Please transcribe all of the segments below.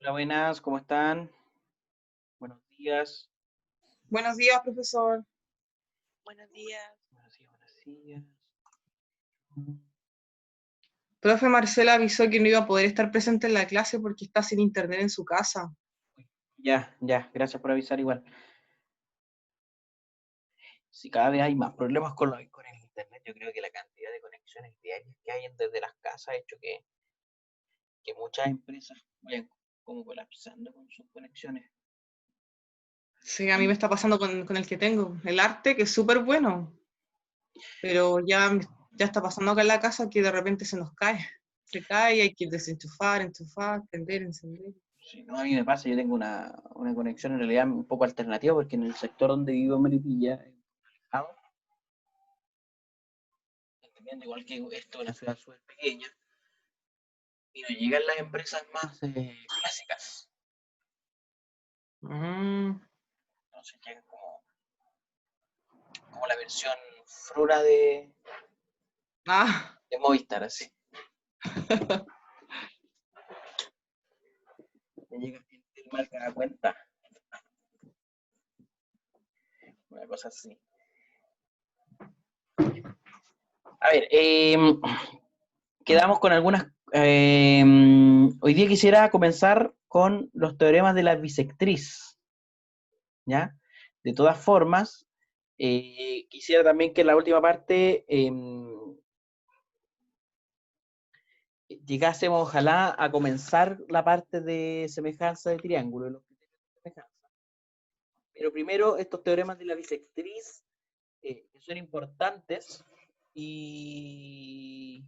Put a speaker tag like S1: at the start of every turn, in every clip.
S1: Hola, buenas, ¿cómo están? Buenos días.
S2: Buenos días, profesor.
S3: Buenos días.
S1: Buenos días, buenos días.
S2: Profe Marcela avisó que no iba a poder estar presente en la clase porque está sin internet en su casa.
S1: Ya, ya, gracias por avisar igual. Si cada vez hay más problemas con el internet, yo creo que la cantidad de conexiones diarias que hay desde las casas ha hecho que muchas empresas vayan como colapsando con sus conexiones.
S2: Sí, a mí me está pasando con el que tengo, el arte, que es súper bueno, pero ya está pasando acá en la casa que de repente se nos cae. Se cae y hay que desenchufar, enchufar, prender, encender.
S1: Si no, a mí me pasa, yo tengo una conexión en realidad un poco alternativa porque en el sector donde vivo en Melipilla, alejado, entendiendo igual que esto es una ciudad súper pequeña, y nos llegan las empresas más clásicas.
S2: Mm.
S1: Entonces llega como la versión fruna
S2: Ah,
S1: de Movistar, así. Me llega el marca la cuenta, una cosa así. A ver, quedamos con algunas. Hoy día quisiera comenzar con los teoremas de la bisectriz, ¿ya? De todas formas, quisiera también que en la última parte llegásemos, ojalá, a comenzar la parte de semejanza de triángulo, los criterios de semejanza. Pero primero, estos teoremas de la bisectriz, que son importantes y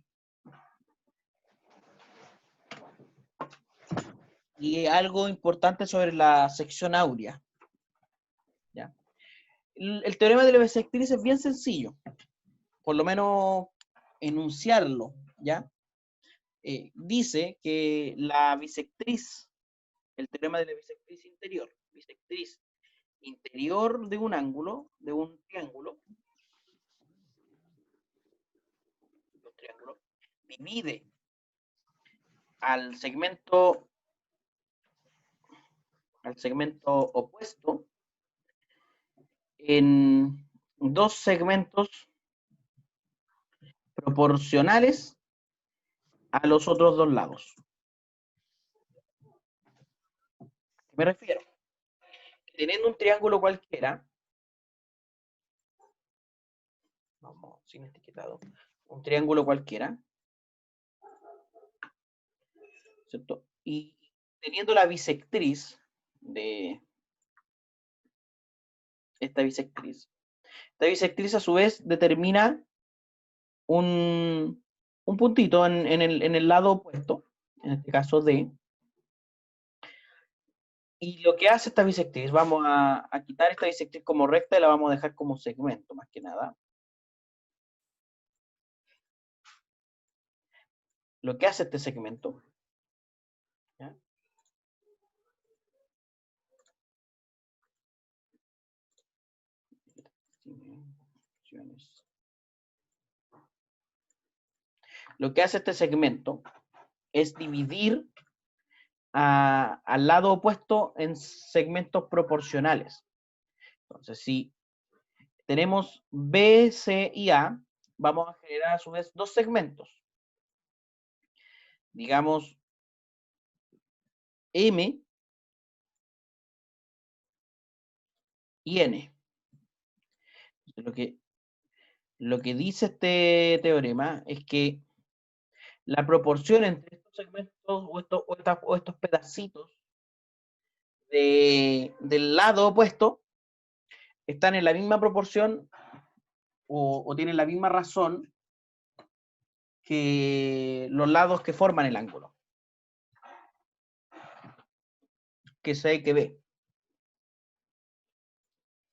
S1: algo importante sobre la sección áurea. ¿Ya? El teorema de la bisectriz es bien sencillo, por lo menos enunciarlo, ¿ya? Dice que la bisectriz, el teorema de la bisectriz interior de un ángulo, de un triángulo, divide al segmento opuesto en dos segmentos proporcionales a los otros dos lados. ¿Qué me refiero? Teniendo un triángulo cualquiera, vamos, sin etiquetado, un triángulo cualquiera, ¿cierto? Y teniendo la bisectriz de esta bisectriz a su vez determina un puntito en el lado opuesto, en este caso D, y lo que hace esta bisectriz, vamos a quitar esta bisectriz como recta y la vamos a dejar como segmento, más que nada. Lo que hace este segmento, ¿ya? Lo que hace este segmento es dividir al lado opuesto en segmentos proporcionales. Entonces, si tenemos B, C y A, vamos a generar a su vez dos segmentos. Digamos M y N. Lo que dice este teorema es que la proporción entre estos segmentos o estos pedacitos del lado opuesto están en la misma proporción o tienen la misma razón que los lados que forman el ángulo, que es A y que B.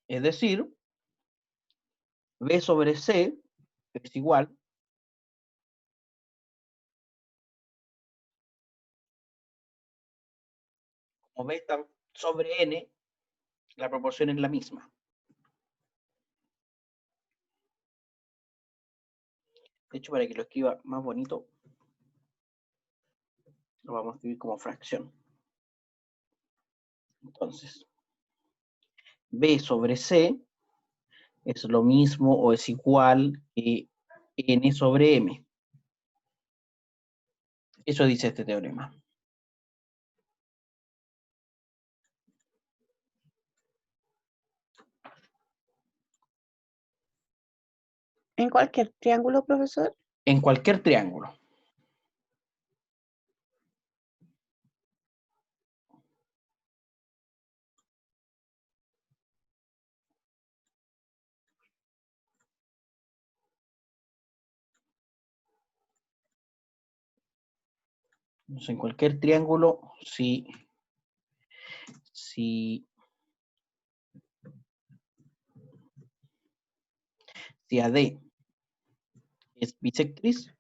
S1: Es decir, B sobre C es igual como B está sobre N, la proporción es la misma. De hecho, para que lo escriba más bonito, lo vamos a escribir como fracción. Entonces, B sobre C es lo mismo o es igual que N sobre M. Eso dice este teorema.
S4: ¿En cualquier triángulo, profesor?
S1: En cualquier triángulo. Entonces, en cualquier triángulo, si AD es bisectriz,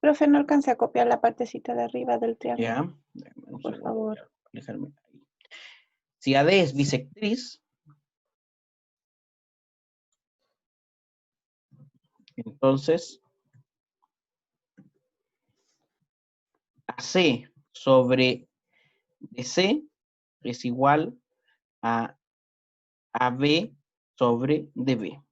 S4: Profe, no alcancé a copiar la partecita de arriba del triángulo.
S1: ya, un
S4: Por
S1: segundo,
S4: favor.
S1: voy a alejarme ahí. Si AD es bisectriz, entonces AC sobre DC es igual a AB sobre DB.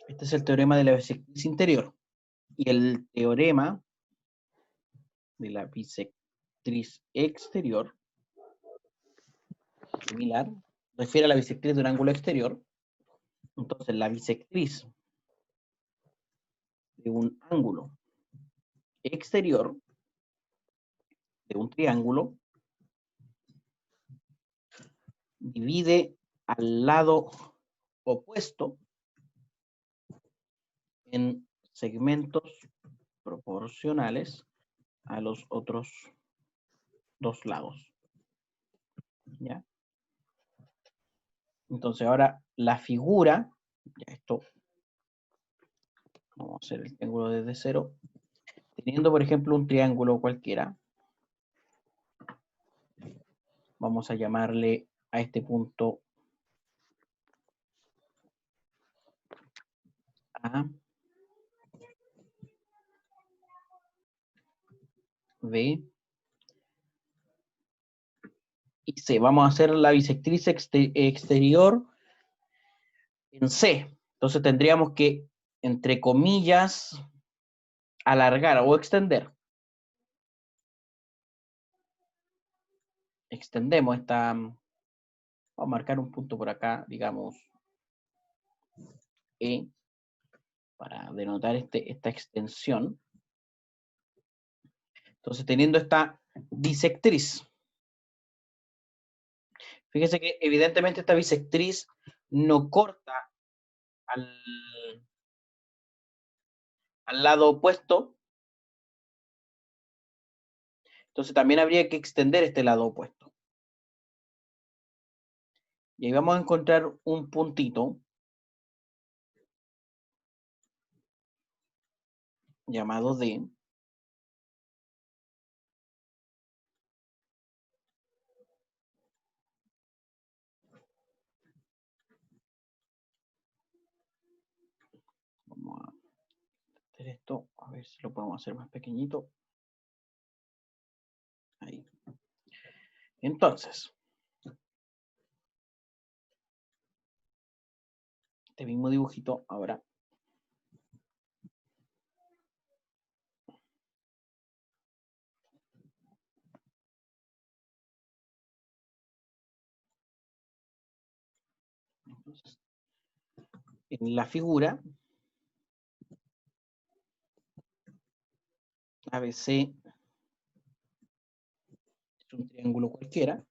S1: Este es el teorema de la bisectriz interior. Y el teorema de la bisectriz exterior, similar, refiere a la bisectriz de un ángulo exterior. Entonces, la bisectriz de un ángulo exterior de un triángulo divide al lado opuesto en segmentos proporcionales a los otros dos lados. ¿Ya? Entonces ahora la figura, ya esto, vamos a hacer el triángulo desde cero, teniendo por ejemplo un triángulo cualquiera, vamos a llamarle a este punto A, B y C. Vamos a hacer la bisectriz exterior en C. Entonces tendríamos que, entre comillas, alargar o extender. Extendemos esta, vamos a marcar un punto por acá, digamos, E, para denotar esta extensión. Entonces, teniendo esta bisectriz, fíjense que evidentemente esta bisectriz no corta al lado opuesto, entonces también habría que extender este lado opuesto. Y ahí vamos a encontrar un puntito llamado D. Vamos a hacer esto, a ver si lo podemos hacer más pequeñito. Ahí. Entonces, este mismo dibujito ahora. Entonces, en la figura, ABC es un triángulo cualquiera.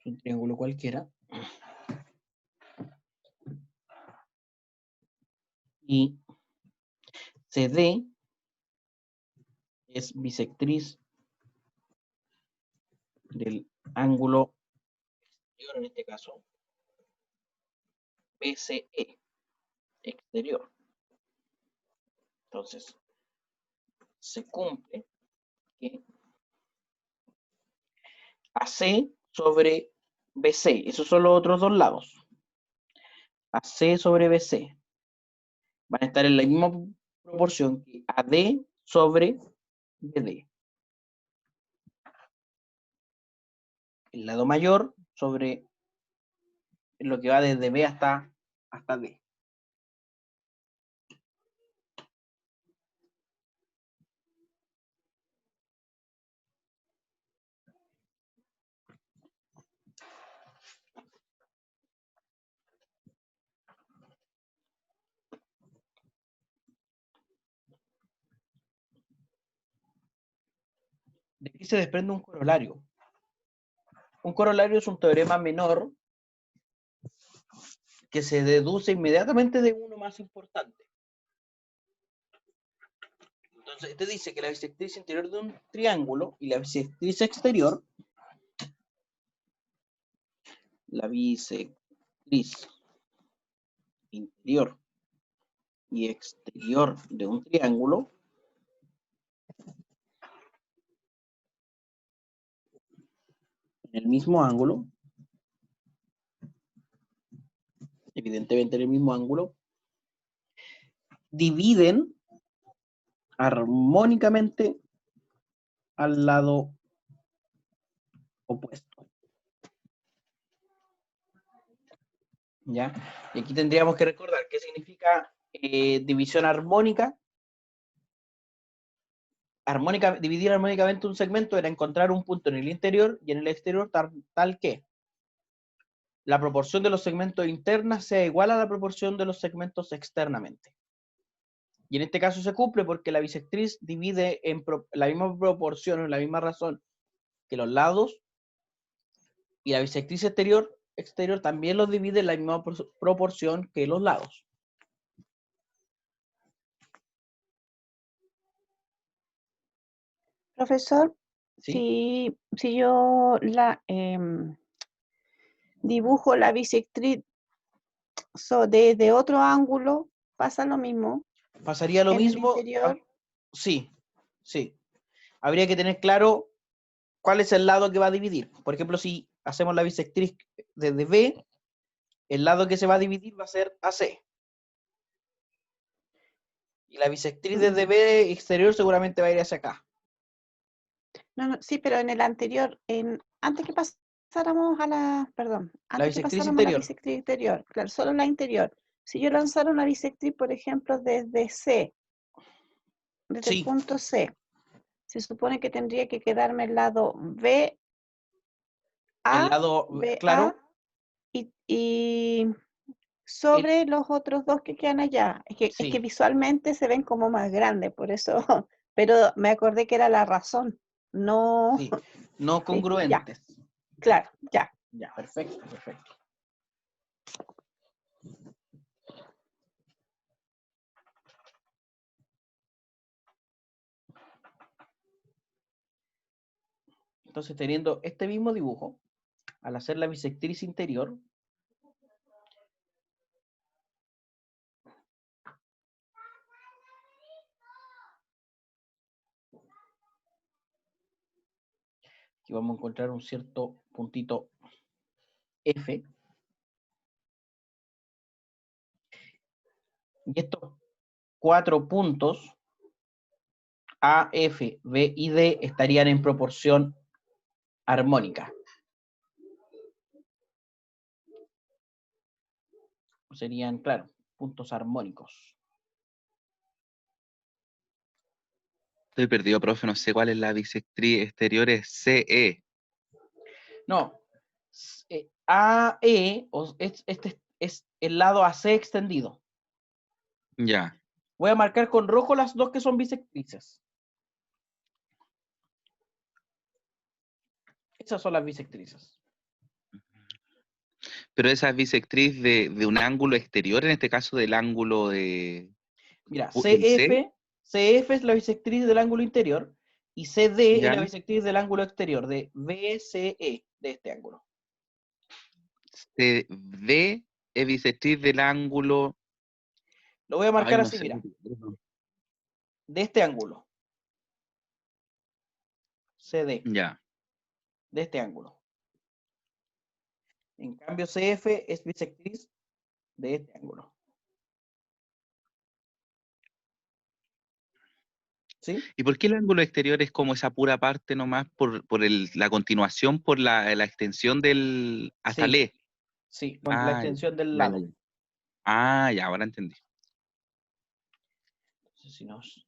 S1: un triángulo cualquiera. Y CD es bisectriz del ángulo exterior, en este caso, BCE, exterior. Entonces, se cumple que AC sobre BC, esos son los otros dos lados. AC sobre BC van a estar en la misma proporción que AD sobre BD. El lado mayor sobre lo que va desde B hasta D. De aquí se desprende un corolario. Un corolario es un teorema menor que se deduce inmediatamente de uno más importante. Entonces, este dice que la bisectriz interior de un triángulo y la bisectriz exterior, la bisectriz interior y exterior de un triángulo en el mismo ángulo, evidentemente en el mismo ángulo, dividen armónicamente al lado opuesto. ¿Ya? Y aquí tendríamos que recordar qué significa división armónica. Dividir armónicamente un segmento era encontrar un punto en el interior y en el exterior tal que la proporción de los segmentos internos sea igual a la proporción de los segmentos externamente. Y en este caso se cumple porque la bisectriz divide en la misma proporción o en la misma razón que los lados, y la bisectriz exterior también los divide en la misma proporción que los lados.
S4: Profesor,
S1: ¿Sí?
S4: si yo dibujo la bisectriz desde otro ángulo, pasa lo mismo.
S1: ¿Pasaría lo
S4: En el
S1: mismo?
S4: interior.
S1: Sí, sí. Habría que tener claro cuál es el lado que va a dividir. Por ejemplo, si hacemos la bisectriz desde B, el lado que se va a dividir va a ser AC. Y la bisectriz desde B exterior seguramente va a ir hacia acá.
S4: No, sí, pero en el anterior, antes que pasáramos a la, perdón,
S1: La
S4: antes que
S1: bisectriz
S4: pasáramos a la
S1: interior.
S4: bisectriz interior, claro, solo la interior. Si yo lanzara una bisectriz, por ejemplo, desde C, desde el
S1: Sí,
S4: punto C, se supone que tendría que quedarme el lado B,
S1: el
S4: A,
S1: lado,
S4: BA,
S1: claro,
S4: y sobre los otros dos que quedan allá. Es que
S1: sí,
S4: visualmente se ven como más grandes, por eso, pero me acordé que era la razón. No,
S1: sí, no
S4: sí, ya,
S1: congruentes.
S4: claro, ya.
S1: Ya, perfecto, perfecto. Entonces, teniendo este mismo dibujo, al hacer la bisectriz interior, aquí vamos a encontrar un cierto puntito F. Y estos 4 puntos, A, F, B y D, estarían en proporción armónica. Serían, claro, puntos armónicos.
S5: Estoy perdido, profe, no sé cuál es la bisectriz exterior, es CE.
S1: No, AE, este es el lado AC extendido.
S5: Ya.
S1: Voy a marcar con rojo las dos que son bisectrices. Esas son las bisectrices.
S5: Pero esa es bisectriz de un ángulo exterior, en este caso del ángulo de
S1: Mira,
S5: del C,
S1: CF es la bisectriz del ángulo interior y CD es
S5: ¿ya?
S1: la bisectriz del ángulo exterior, de BCE, de este ángulo.
S5: D es bisectriz del ángulo.
S1: Lo voy a
S5: Ay,
S1: marcar
S5: no
S1: así,
S5: sé.
S1: mira, de este ángulo, CD,
S5: Ya.
S1: de este ángulo. En cambio, CF es bisectriz de este ángulo. ¿Sí?
S5: ¿Y por qué el ángulo exterior es como esa pura parte nomás por la continuación, por la extensión del hasta
S1: Sí,
S5: el?
S1: sí, con la
S5: Ah, ya,
S1: extensión del
S5: ya, ya,
S1: lado.
S5: ya. Ah, ya, ahora entendí.
S1: Entonces, si nos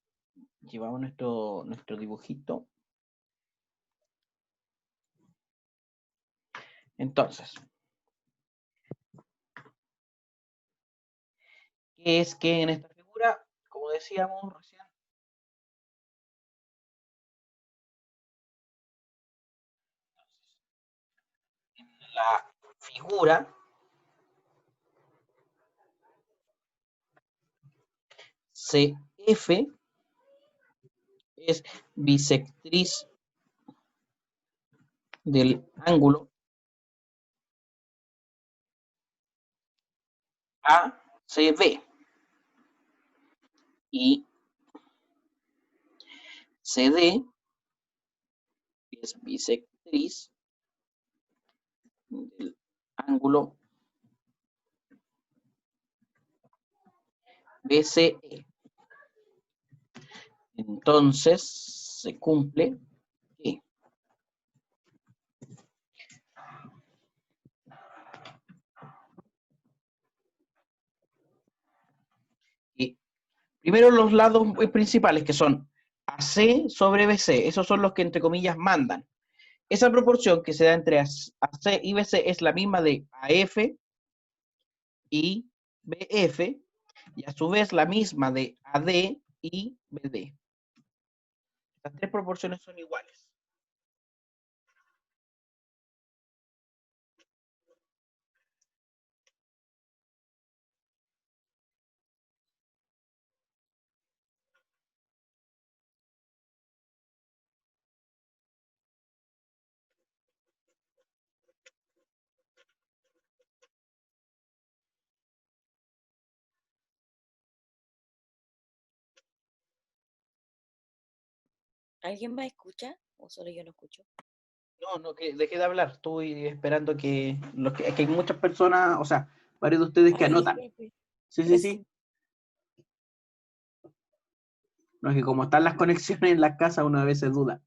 S1: llevamos nuestro dibujito. Entonces, ¿qué es que en esta figura, como decíamos recién, en la figura CF es bisectriz del ángulo ACB y CD es bisectriz del ángulo BCE. Entonces se cumple que primero los lados principales, que son AC sobre BC, esos son los que entre comillas mandan. Esa proporción que se da entre AC y BC es la misma de AF y BF, y a su vez la misma de AD y BD. Las tres proporciones son iguales.
S3: ¿Alguien más escucha o solo yo no escucho?
S1: No, que dejé de hablar. Estoy esperando que hay muchas personas, o sea, varios de ustedes que
S3: Ay,
S1: anotan.
S3: profe,
S1: Sí, sí, sí. No, es que como están las conexiones en las casas, uno a veces duda.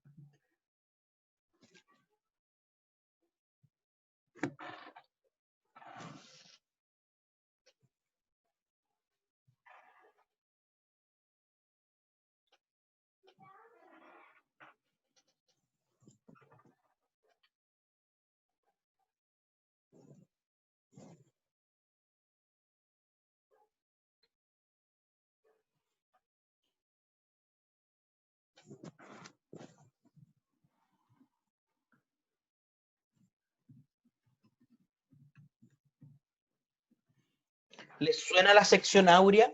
S1: ¿Les suena la sección áurea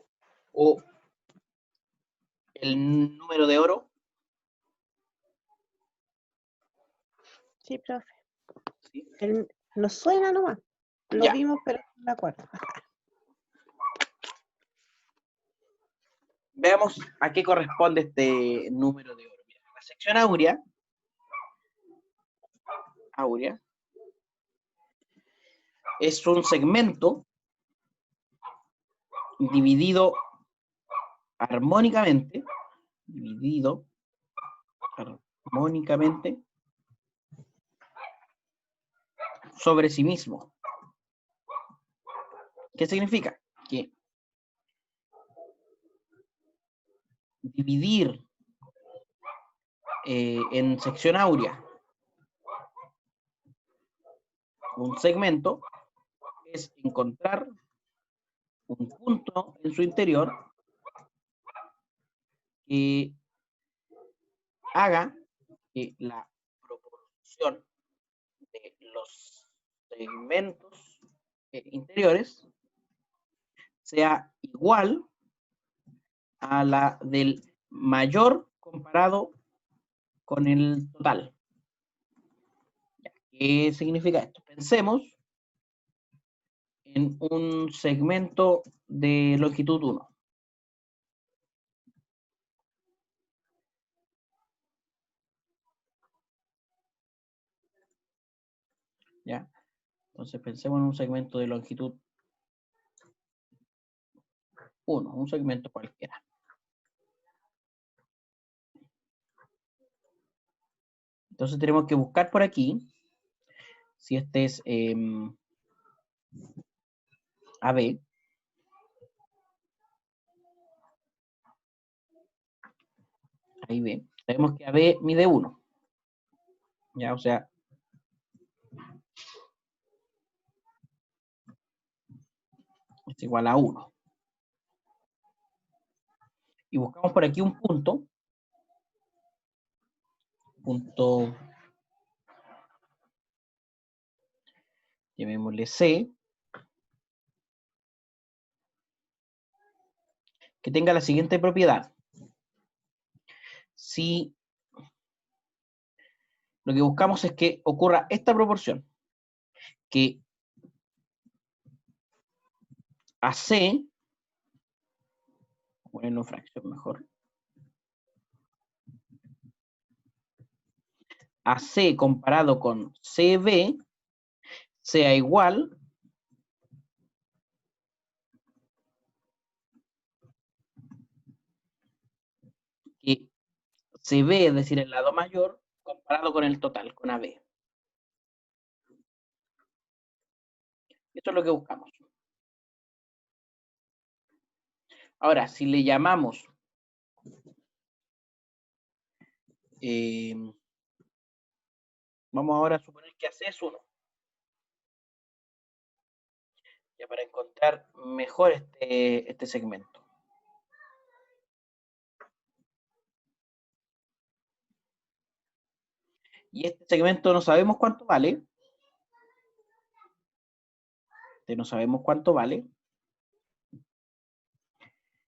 S1: o el número de oro?
S4: Sí, profe.
S1: ¿Sí?
S4: Nos suena nomás. Lo
S1: Ya.
S4: vimos, pero no me acuerdo.
S1: Veamos a qué corresponde este número de oro. Mira, la sección áurea es un segmento dividido armónicamente sobre sí mismo. ¿Qué significa? Que dividir en sección áurea un segmento es encontrar un punto en su interior que haga la proporción de los segmentos interiores sea igual a la del mayor comparado con el total. ¿Qué significa esto? Pensemos en un segmento de longitud 1. ¿Ya? Entonces pensemos en un segmento de longitud 1, un segmento cualquiera. Entonces tenemos que buscar por aquí si este es AB. Ahí B. Sabemos que AB mide 1. Ya, o sea, es igual a 1. Y buscamos por aquí un punto. Punto, llamémosle C, que tenga la siguiente propiedad. Si lo que buscamos es que ocurra esta proporción, que AC, ponerlo en fracción mejor, AC comparado con CB sea igual que CB, es decir, el lado mayor, comparado con el total, con AB. Esto es lo que buscamos. Ahora, si le llamamos vamos ahora a suponer que AC es 1. Ya para encontrar mejor este segmento. Y este segmento no sabemos cuánto vale. No sabemos cuánto vale.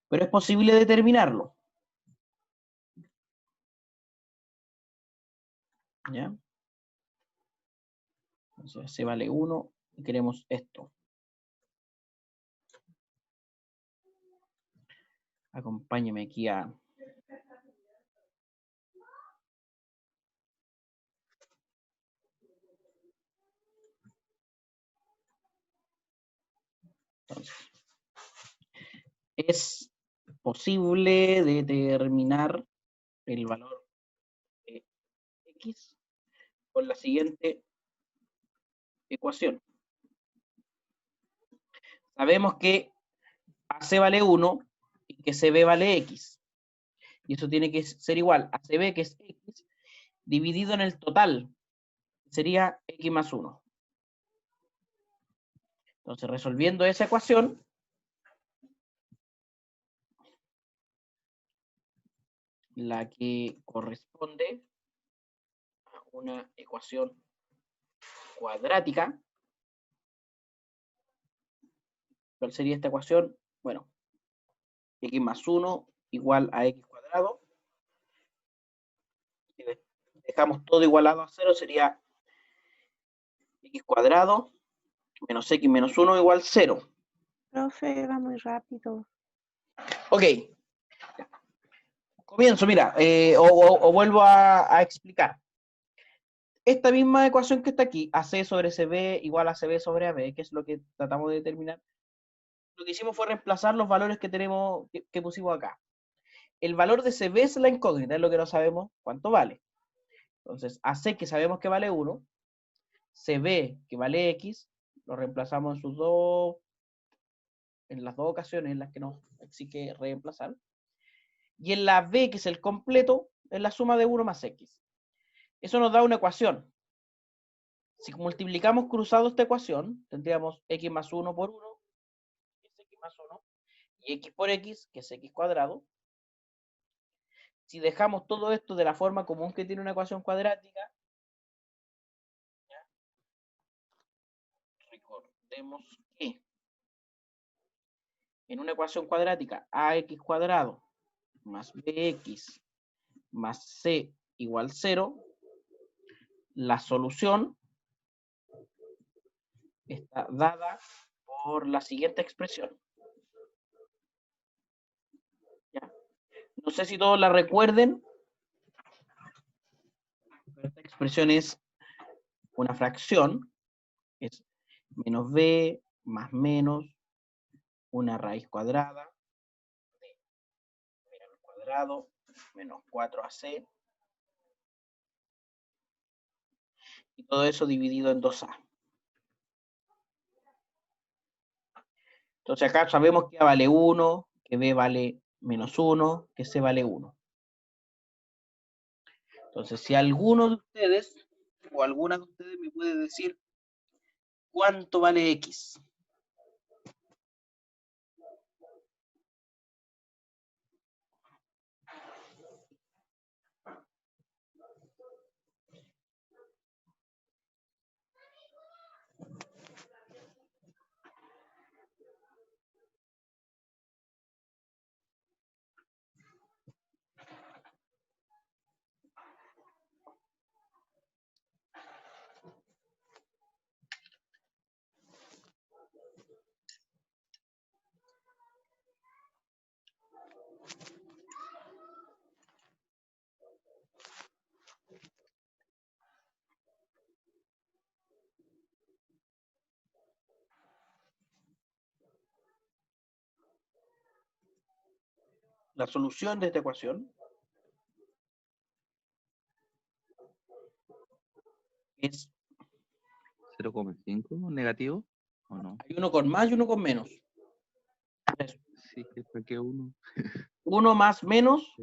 S1: Pero es posible determinarlo. ¿Ya? Entonces se vale 1 y queremos esto. Acompáñeme aquí a... Entonces, es posible determinar el valor de X con la siguiente ecuación. Sabemos que AC vale 1 y que CB vale X. Y eso tiene que ser igual a CB, que es X, dividido en el total. Sería X más 1. Entonces, resolviendo esa ecuación, la que corresponde a una ecuación cuadrática. ¿Cuál sería esta ecuación? Bueno, X más 1 igual a X cuadrado. Si dejamos todo igualado a 0, sería X cuadrado menos X menos 1 igual 0.
S4: Profe, va muy rápido.
S1: Ok. Comienzo, mira, o vuelvo a explicar. Esta misma ecuación que está aquí, AC sobre CB igual a CB sobre AB, que es lo que tratamos de determinar, lo que hicimos fue reemplazar los valores que tenemos, que pusimos acá. El valor de CB es la incógnita, es lo que no sabemos cuánto vale. Entonces, AC, que sabemos que vale 1, CB, que vale X, lo reemplazamos en las dos ocasiones en las que nos exige reemplazar. Y en la B, que es el completo, es la suma de 1 más X. Eso nos da una ecuación. Si multiplicamos cruzado esta ecuación, tendríamos X más 1 por 1, que es X más 1, y X por X, que es X cuadrado. Si dejamos todo esto de la forma común que tiene una ecuación cuadrática, ¿ya? Recordemos que en una ecuación cuadrática ax cuadrado más bx más c igual 0, la solución está dada por la siguiente expresión. ¿Ya? No sé si todos la recuerden. Esta expresión es una fracción, es menos b más menos una raíz cuadrada de b al cuadrado menos 4ac, y todo eso dividido en 2a. Entonces acá sabemos que a vale 1, que b vale menos 1, que c vale 1. Entonces, si alguno de ustedes o alguna de ustedes me puede decir cuánto vale x. La solución de esta ecuación es,
S5: 0,5 negativo, ¿o no?
S1: hay uno con más y uno con menos. Eso.
S5: Sí, que saqué uno.
S1: 1 más menos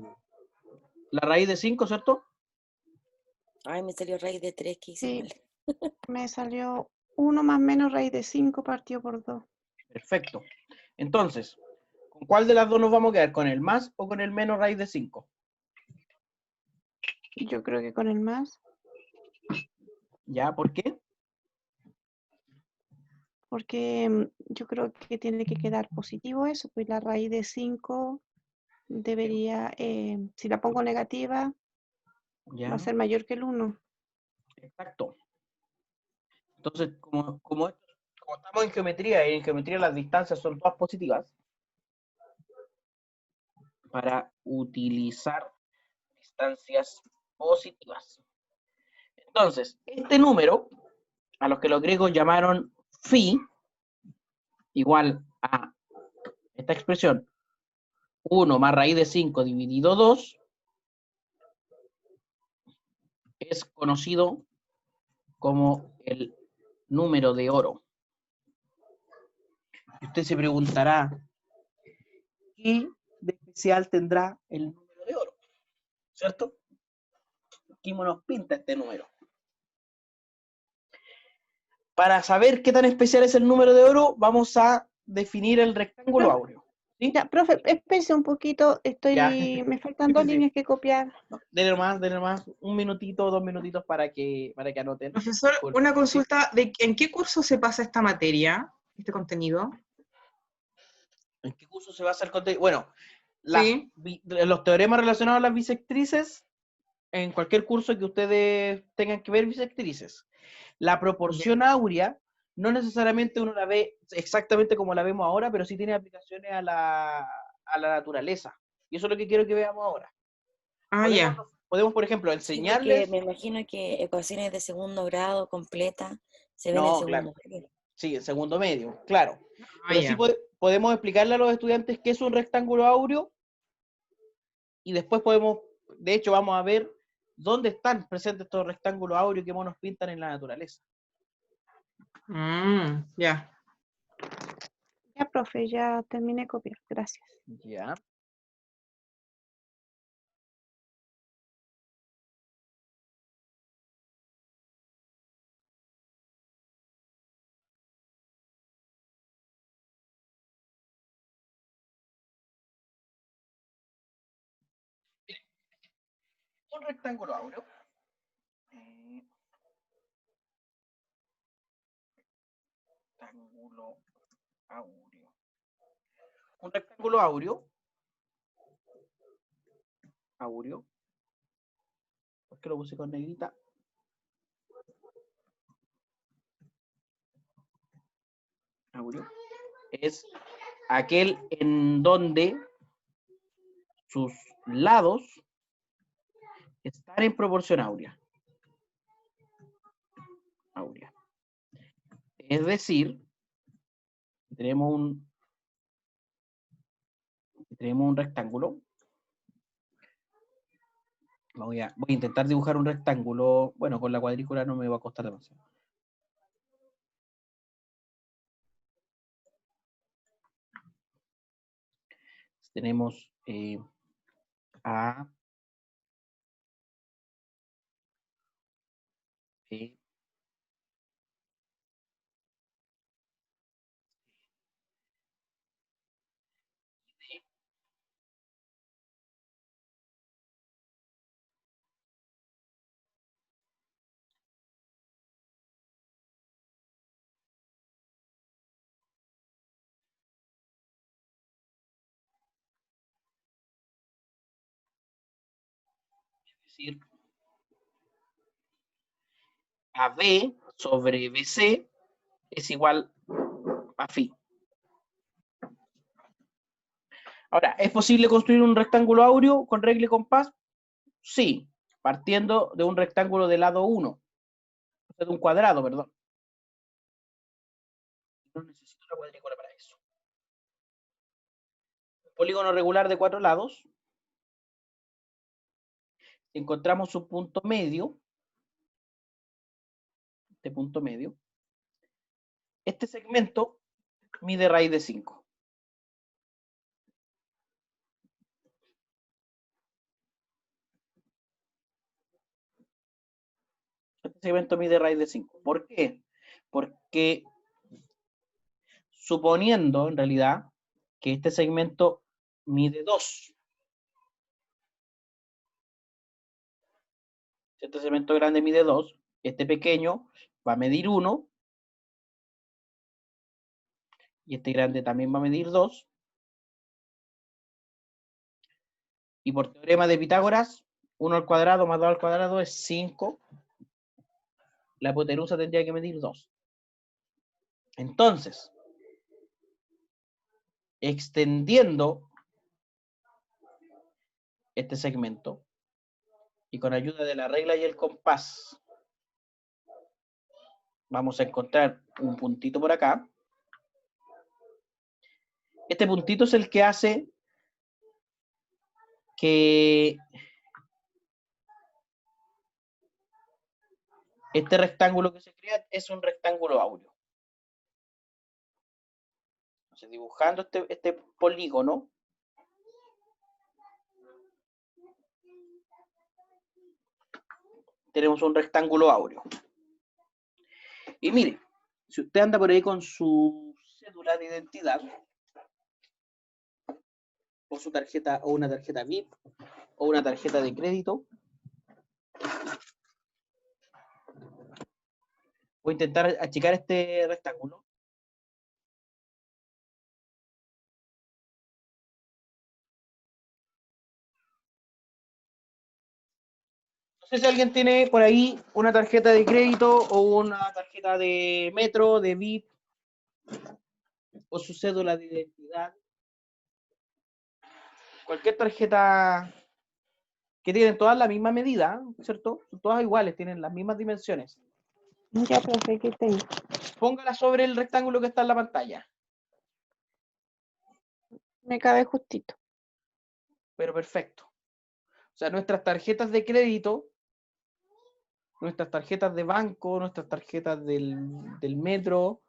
S1: la raíz de 5, ¿cierto?
S3: Ay, me salió raíz de 3 que hice
S4: Sí.
S3: mal.
S4: Me salió 1 más menos raíz de 5 partido por 2.
S1: Perfecto. Entonces, ¿con cuál de las dos nos vamos a quedar? ¿Con el más o con el menos raíz de 5?
S4: Yo creo que con el más,
S1: ¿Ya? ¿Por qué?
S4: porque yo creo que tiene que quedar positivo eso, pues la raíz de 5 debería, si la pongo negativa, va
S1: ¿Ya?
S4: a ser mayor que el 1.
S1: Exacto. Entonces, como estamos en geometría, y en geometría las distancias son todas positivas, para utilizar distancias positivas. Entonces, este número, a los que los griegos llamaron phi, igual a esta expresión, 1 más raíz de 5 dividido 2, es conocido como el número de oro. Y usted se preguntará, ¿qué de especial tendrá el número de oro? ¿Cierto? ¿Qué nos pinta este número? Para saber qué tan especial es el número de oro, vamos a definir el rectángulo áureo. ¿Sí?
S4: Ya, profe, espérense un poquito,
S1: Ya.
S4: me faltan 2
S1: Sí.
S4: líneas que copiar.
S1: Denle más, un minutito, 2 minutitos para que anoten.
S2: Profesor,
S1: Disculpe.
S2: una consulta, ¿en qué curso se pasa esta materia, este contenido?
S1: ¿En qué curso se basa el contenido? Bueno,
S2: Sí.
S1: los teoremas relacionados a las bisectrices, en cualquier curso que ustedes tengan que ver bisectrices. La proporción áurea, no necesariamente uno la ve exactamente como la vemos ahora, pero sí tiene aplicaciones a la naturaleza. Y eso es lo que quiero que veamos ahora.
S2: Ah, ya.
S1: Podemos, por ejemplo,
S3: Sí,
S1: enseñarles...
S3: porque me imagino que ecuaciones de segundo grado completas se ven en
S1: No,
S3: segundo
S1: claro.
S3: grado.
S1: Sí, en segundo medio, claro.
S2: Ah,
S1: Pero sí
S2: ya.
S1: podemos explicarle a los estudiantes qué es un rectángulo áureo y después podemos, de hecho, vamos a ver dónde están presentes estos rectángulos áureos que nos pintan en la naturaleza.
S2: Ya.
S4: Ya, profe, ya terminé de copiar, gracias.
S1: Ya. Un rectángulo áureo. Rectángulo áureo. un rectángulo áureo, ¿por qué lo puse con negrita? Áureo, es aquel en donde sus lados están en proporción áurea. Es decir, tenemos un rectángulo. Voy a intentar dibujar un rectángulo. Bueno, con la cuadrícula no me va a costar demasiado. Tenemos A, B, es decir, AB sobre BC es igual a phi. Ahora, ¿es posible construir un rectángulo áureo con regla y compás? Sí, partiendo de un rectángulo de lado 1, o sea, de un cuadrado, perdón. No necesito la cuadrícula para eso. Un polígono regular de 4 lados. Encontramos un punto medio. Este punto medio. Este segmento mide raíz de 5. Este segmento mide raíz de 5. ¿Por qué? Porque suponiendo, en realidad, que este segmento mide 2. Si este segmento grande mide 2, este pequeño va a medir 1, y este grande también va a medir 2. Y por teorema de Pitágoras, 1 al cuadrado más 2 al cuadrado es 5. La hipotenusa tendría que medir 2. Entonces, extendiendo este segmento, y con ayuda de la regla y el compás, vamos a encontrar un puntito por acá. Este puntito es el que hace que este rectángulo que se crea es un rectángulo áureo. Entonces, dibujando este polígono, tenemos un rectángulo áureo. Y mire, si usted anda por ahí con su cédula de identidad, o su tarjeta, o una tarjeta VIP, o una tarjeta de crédito, voy a intentar achicar este rectángulo. No sé si alguien tiene por ahí una tarjeta de crédito o una tarjeta de metro, de VIP, o su cédula de identidad. Cualquier tarjeta que tienen todas la misma medida, ¿cierto? Son todas iguales, tienen las mismas dimensiones.
S4: Ya, profe, ¿qué tengo?
S1: Póngala sobre el rectángulo que está en la pantalla.
S4: Me cabe justito.
S1: Pero perfecto. O sea, nuestras tarjetas de crédito, nuestras tarjetas de banco, nuestras tarjetas del metro,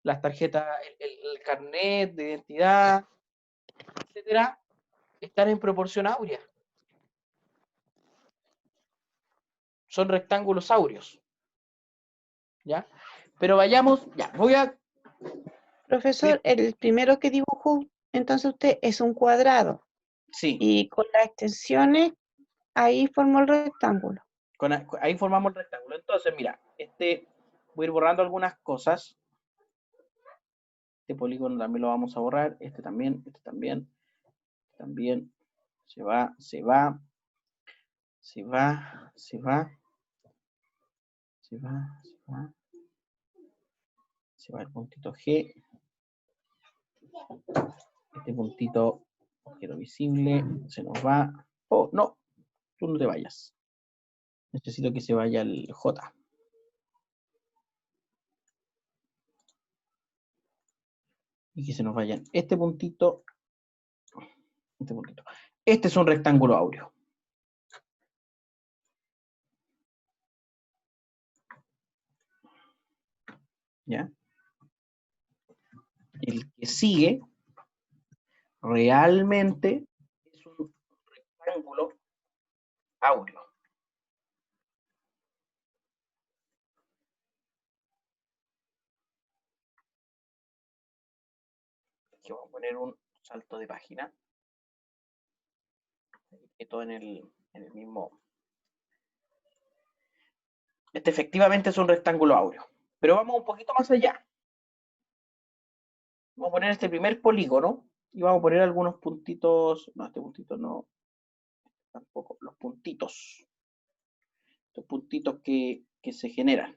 S1: las tarjetas, el carnet de identidad, etcétera, están en proporción áurea. Son rectángulos áureos. ¿Ya? Pero vayamos, ya, voy a...
S4: Profesor, el primero que dibujó, entonces usted es un cuadrado.
S1: Sí,
S4: Y con las extensiones, ahí formó el rectángulo.
S1: ahí formamos el rectángulo. Entonces, mira, voy a ir borrando algunas cosas. Este polígono también lo vamos a borrar. Este también, este también, este también. Se va, se va, se va, se va, se va, se va. Se va el puntito G. Este puntito, objeto visible, se nos va. Oh, no, tú no te vayas. Necesito que se vaya el J. Y que se nos vayan este puntito, este puntito. Este es un rectángulo áureo. ¿Ya? El que sigue realmente es un rectángulo áureo. Aquí vamos a poner un salto de página. Todo en el mismo. Este efectivamente es un rectángulo áureo. Pero vamos un poquito más allá. Vamos a poner este primer polígono y vamos a poner algunos puntitos. No, este puntito no. Tampoco. Los puntitos. Estos puntitos que se generan.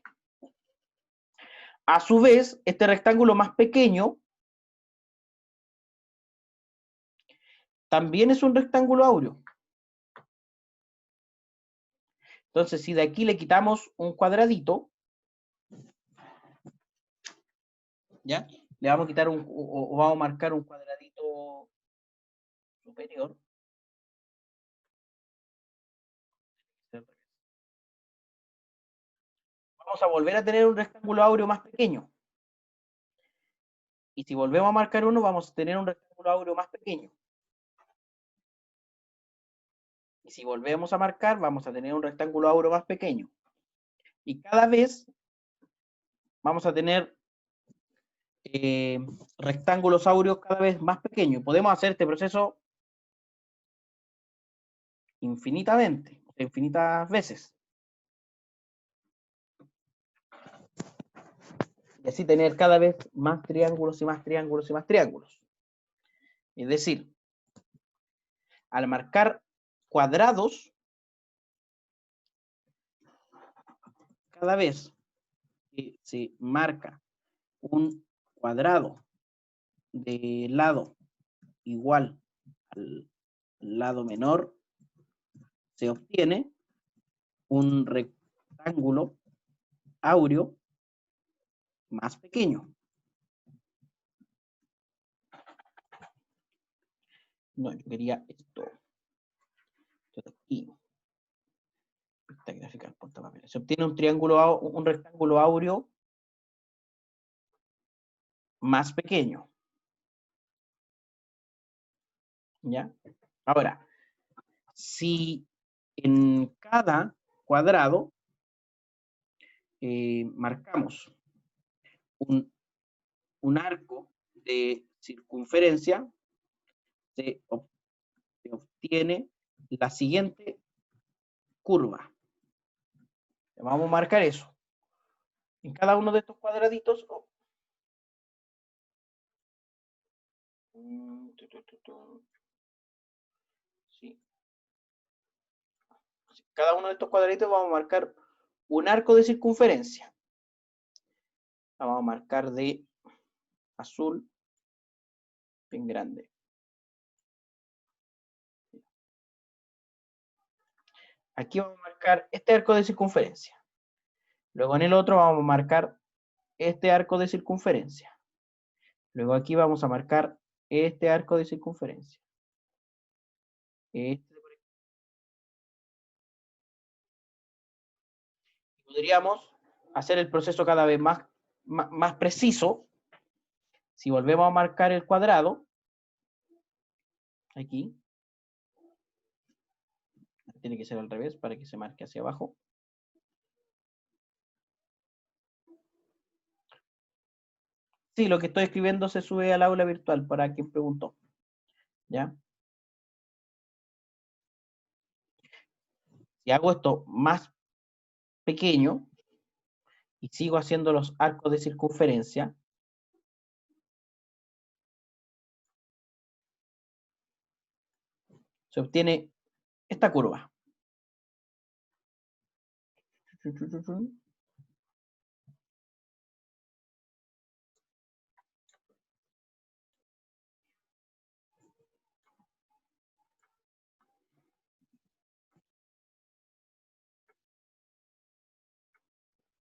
S1: A su vez, este rectángulo más pequeño también es un rectángulo áureo. Entonces, si de aquí le quitamos un cuadradito, ¿ya? Le vamos a quitar o vamos a marcar un cuadradito superior. Vamos a volver a tener un rectángulo áureo más pequeño. Y si volvemos a marcar uno, vamos a tener un rectángulo áureo más pequeño. Y si volvemos a marcar, vamos a tener un rectángulo áureo más pequeño. Y cada vez vamos a tener rectángulos áureos cada vez más pequeños. Podemos hacer este proceso infinitamente, infinitas veces. Y así tener cada vez más triángulos y más triángulos y más triángulos. Es decir, al marcar cuadrados, cada vez que se marca un cuadrado de lado igual al lado menor, se obtiene un rectángulo áureo más pequeño. No, yo quería esto. Esto de aquí. Esta gráfica del portapapeles. Se obtiene un rectángulo áureo más pequeño. ¿Ya? Ahora, si en cada cuadrado marcamos un arco de circunferencia, se obtiene la siguiente curva. Vamos a marcar eso. En cada uno de estos cuadraditos. Sí. Cada uno de estos cuadraditos vamos a marcar un arco de circunferencia. La vamos a marcar de azul bien grande. Aquí vamos a marcar este arco de circunferencia. Luego en el otro vamos a marcar este arco de circunferencia. Luego aquí vamos a marcar este arco de circunferencia. Podríamos hacer el proceso cada vez más preciso. Si volvemos a marcar el cuadrado, aquí, tiene que ser al revés para que se marque hacia abajo. Sí, lo que estoy escribiendo se sube al aula virtual para quien preguntó. ¿Ya? Si hago esto más pequeño y sigo haciendo los arcos de circunferencia, se obtiene esta curva.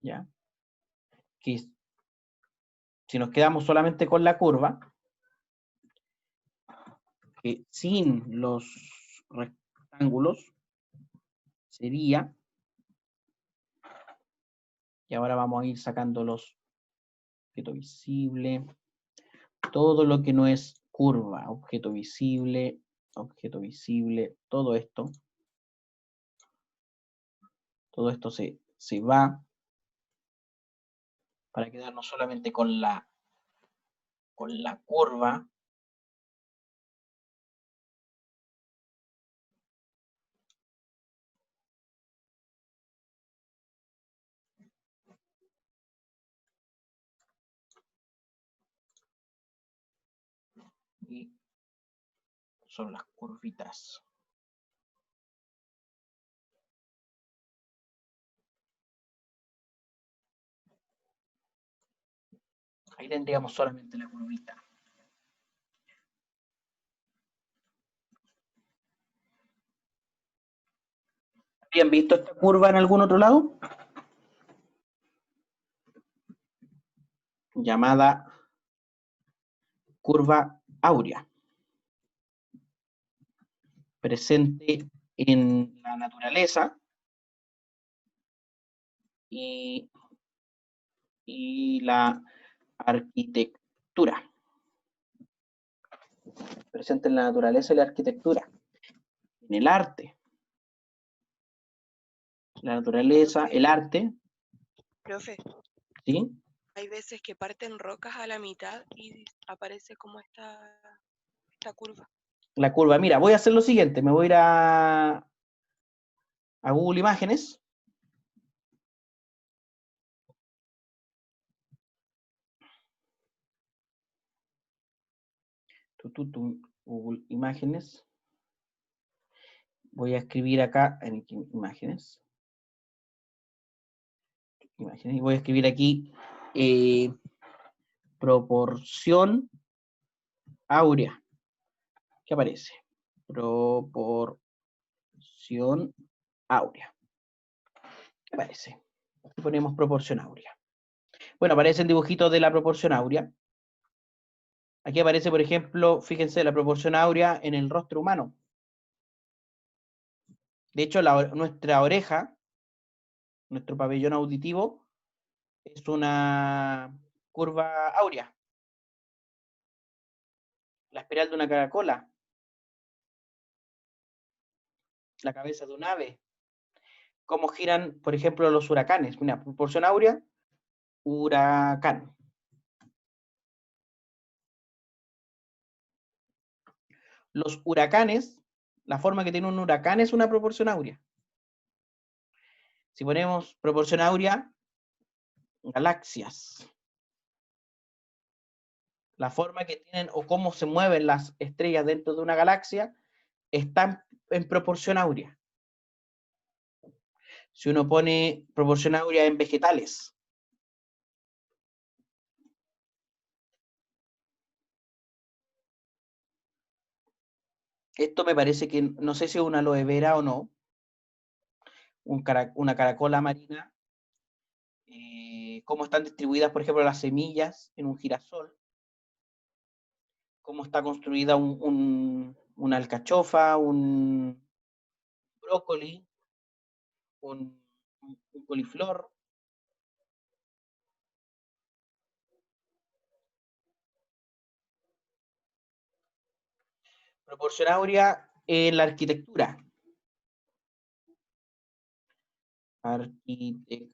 S1: ¿Ya? Que si nos quedamos solamente con la curva, que sin los rectángulos sería, y ahora vamos a ir sacando los objetos visibles, todo lo que no es curva, objeto visible, todo esto se va para quedarnos solamente con la curva. Y son las curvitas. Ahí tendríamos solamente la curvita. ¿Habían visto esta curva en algún otro lado? Llamada curva áurea. Presente en la naturaleza y la arquitectura. Presente en la naturaleza y la arquitectura. En el arte. La naturaleza, el arte.
S6: Profe,
S1: ¿Sí?
S6: hay veces que parten rocas a la mitad y aparece como esta curva.
S1: La curva. Mira, voy a hacer lo siguiente. Me voy a ir a Google Imágenes. Google Imágenes. Voy a escribir acá en Imágenes. Y voy a escribir aquí proporción áurea. ¿Qué aparece? Proporción áurea. ¿Qué aparece? Aquí ponemos proporción áurea. Bueno, aparecen dibujitos de la proporción áurea. Aquí aparece, por ejemplo, fíjense, la proporción áurea en el rostro humano. De hecho, nuestra oreja, nuestro pabellón auditivo, es una curva áurea. La espiral de una caracola. La cabeza de un ave. Cómo giran, por ejemplo, los huracanes. Mira, proporción áurea, huracán. Los huracanes, la forma que tiene un huracán es una proporción áurea. Si ponemos proporción áurea, galaxias. La forma que tienen o cómo se mueven las estrellas dentro de una galaxia están en proporción áurea. Si uno pone proporción áurea en vegetales, esto me parece que, no sé si es una aloe vera o no, una caracola marina, cómo están distribuidas, por ejemplo, las semillas en un girasol, cómo está construida una alcachofa, un brócoli, un coliflor. Proporción áurea en la arquitectura. Arquitectura.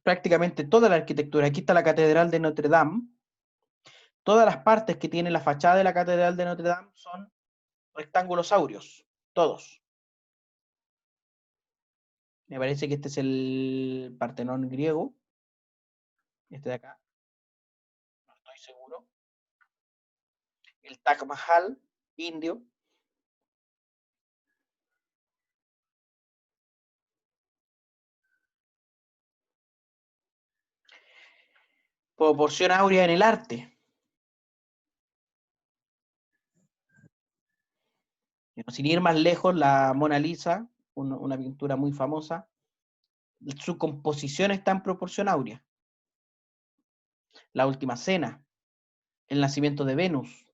S1: Prácticamente toda la arquitectura. Aquí está la Catedral de Notre Dame. Todas las partes que tiene la fachada de la Catedral de Notre Dame son rectángulos áureos. Todos. Me parece que este es el Partenón griego. este de acá, no estoy seguro, el Taj Mahal indio, proporción áurea en el arte. Sin ir más lejos, la Mona Lisa, una pintura muy famosa, su composición está en proporción áurea. La Última Cena, el nacimiento de Venus.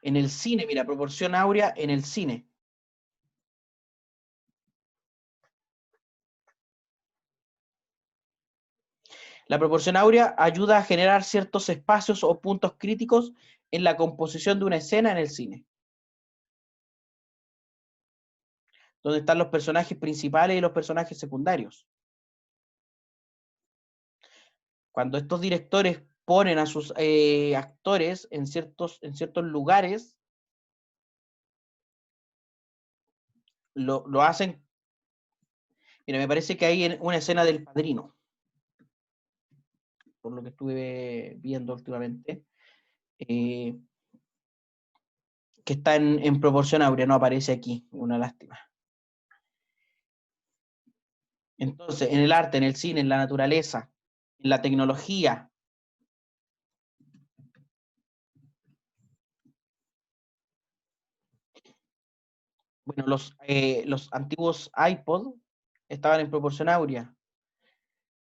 S1: En el cine, mira, proporción áurea en el cine. La proporción áurea ayuda a generar ciertos espacios o puntos críticos en la composición de una escena en el cine, donde están los personajes principales y los personajes secundarios. Cuando estos directores ponen a sus actores en ciertos lugares, lo hacen. Mira, me parece que hay una escena del Padrino, por lo que estuve viendo últimamente, que está en proporción áurea, no aparece aquí, una lástima. Entonces, en el arte, en el cine, en la naturaleza, en la tecnología, bueno, los antiguos iPod estaban en proporción áurea,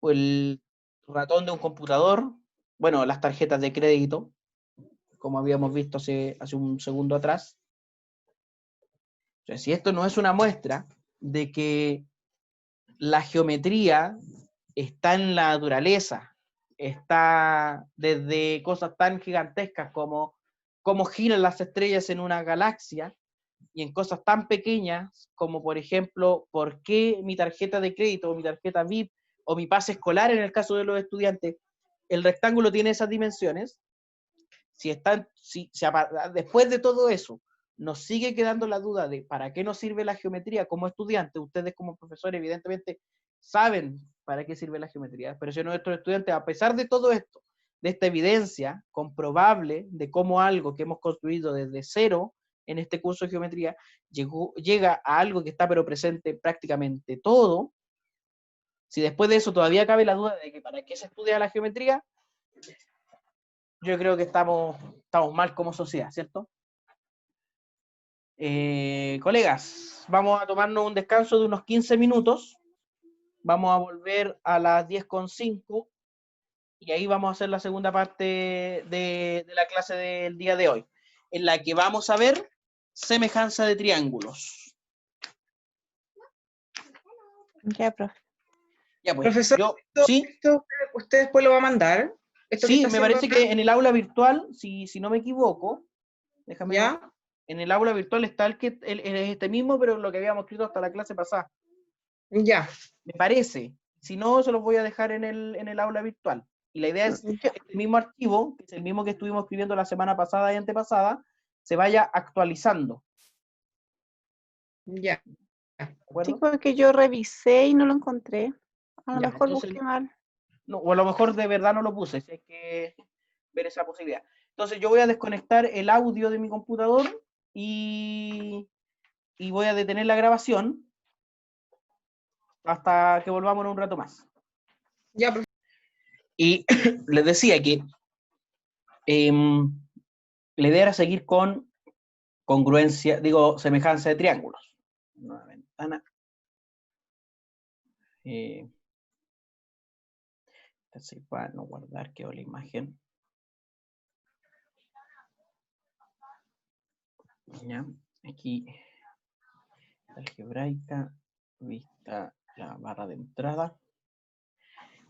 S1: o el ratón de un computador, bueno, las tarjetas de crédito, como habíamos visto hace un segundo atrás. O sea, si esto no es una muestra de que la geometría está en la naturaleza, está desde cosas tan gigantescas como cómo giran las estrellas en una galaxia, y en cosas tan pequeñas como, por ejemplo, por qué mi tarjeta de crédito o mi tarjeta VIP o mi pase escolar en el caso de los estudiantes, el rectángulo tiene esas dimensiones. Después de todo eso nos sigue quedando la duda de para qué nos sirve la geometría como estudiantes. Ustedes como profesores evidentemente saben para qué sirve la geometría, pero si nuestros estudiantes, a pesar de todo esto, de esta evidencia comprobable de cómo algo que hemos construido desde cero en este curso de geometría llega a algo que está pero presente prácticamente todo, si después de eso todavía cabe la duda de que para qué se estudia la geometría, yo creo que estamos mal como sociedad, ¿cierto? Colegas, vamos a tomarnos un descanso de unos 15 minutos. Vamos a volver a las 10:05 y ahí vamos a hacer la segunda parte de la clase del día de hoy, en la que vamos a ver semejanza de triángulos.
S4: Ya, profe.
S1: Ya, pues,
S2: Profesor,
S1: ¿sí?
S2: ¿esto usted después lo va a mandar? ¿Esto que
S1: Sí,
S2: está
S1: me
S2: haciendo
S1: parece
S2: acá?
S1: que en el aula virtual, si no me equivoco, déjame ver,
S2: ¿Ya?
S1: en el aula virtual está este mismo, pero lo que habíamos escrito hasta la clase pasada.
S2: Ya.
S1: Me parece. Si no, se los voy a dejar en el aula virtual. Y la idea es que el mismo archivo, que es el mismo que estuvimos escribiendo la semana pasada y antepasada, se vaya actualizando.
S2: Ya.
S1: ¿De
S4: Sí,
S1: acuerdo?
S4: porque yo revisé y no lo encontré. A lo
S1: Ya,
S4: mejor
S1: entonces,
S4: busqué mal.
S1: no, o a lo mejor de verdad no lo puse, si hay que ver esa posibilidad. Entonces yo voy a desconectar el audio de mi computador y voy a detener la grabación hasta que volvamos en un rato más.
S2: Ya, profesor.
S1: Y les decía que la idea era seguir con congruencia, semejanza de triángulos. Nueva ventana. Así para no guardar, quedó la imagen. Ya, aquí algebraica, vista la barra de entrada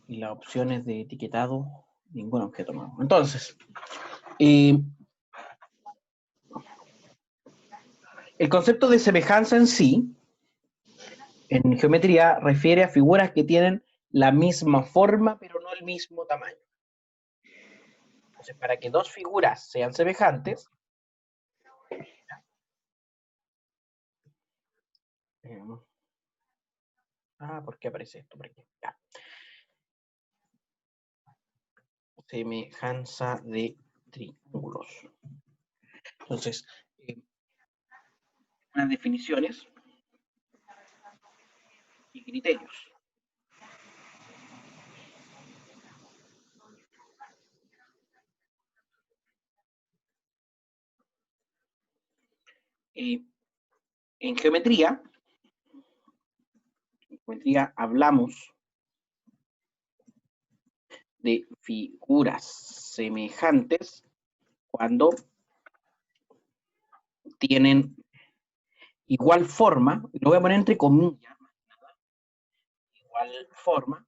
S1: y las opciones de etiquetado, ningún objeto nuevo. Entonces, el concepto de semejanza en sí, en geometría, refiere a figuras que tienen la misma forma, pero no el mismo tamaño. Entonces, para que dos figuras sean semejantes, ¿Por qué aparece esto por aquí? Ya. Semejanza de triángulos. Entonces, unas definiciones y criterios. En geometría hablamos de figuras semejantes cuando tienen igual forma, lo voy a poner entre comillas, igual forma,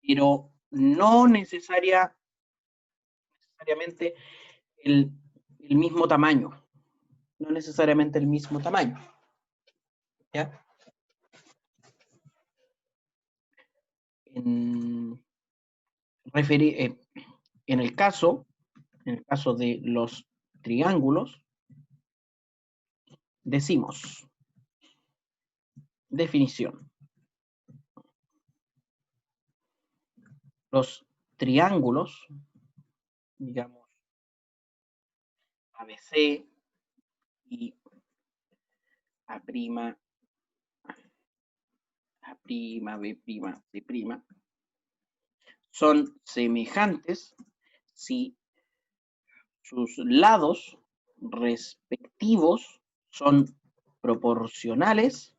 S1: pero no necesariamente el mismo tamaño. No necesariamente el mismo tamaño. ¿Ya? En el caso de los triángulos, decimos, definición. Los triángulos, digamos, ABC y A', B', C', son semejantes si sus lados respectivos son proporcionales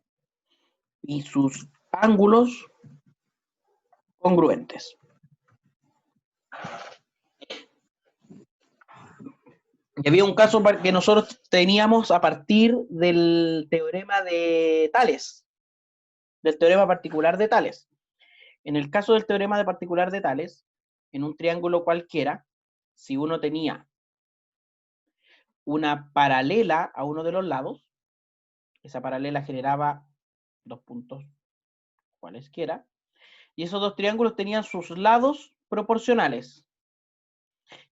S1: y sus ángulos congruentes. Y había un caso que nosotros teníamos a partir del teorema de Tales, del teorema particular de Tales. En el caso del teorema particular de Tales, en un triángulo cualquiera, si uno tenía una paralela a uno de los lados, esa paralela generaba dos puntos cualesquiera, y esos dos triángulos tenían sus lados proporcionales.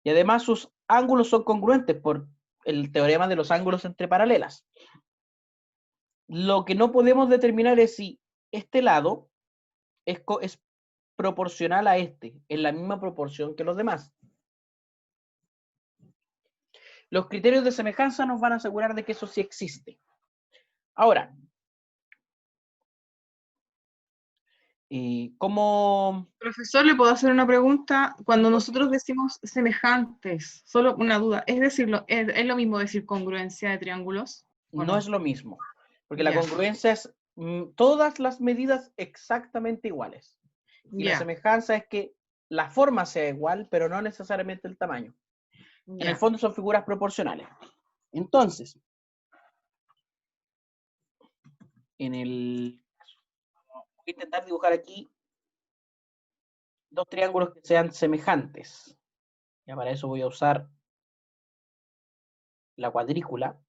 S1: Y además sus ángulos son congruentes por el teorema de los ángulos entre paralelas. Lo que no podemos determinar es si este lado es proporcional a este, en la misma proporción que los demás. Los criterios de semejanza nos van a asegurar de que eso sí existe. Ahora, ¿cómo?
S2: Profesor, ¿le puedo hacer una pregunta? Cuando nosotros decimos semejantes, solo una duda, ¿es decirlo, es lo mismo decir congruencia de triángulos? ¿O
S1: No es lo mismo, porque la
S2: Ya.
S1: congruencia es todas las medidas exactamente iguales. Y la
S2: Ya,
S1: semejanza es que la forma sea igual, pero no necesariamente el tamaño. En el
S2: ya.
S1: fondo son figuras proporcionales. Entonces, voy a intentar dibujar aquí dos triángulos que sean semejantes. Ya para eso voy a usar la cuadrícula.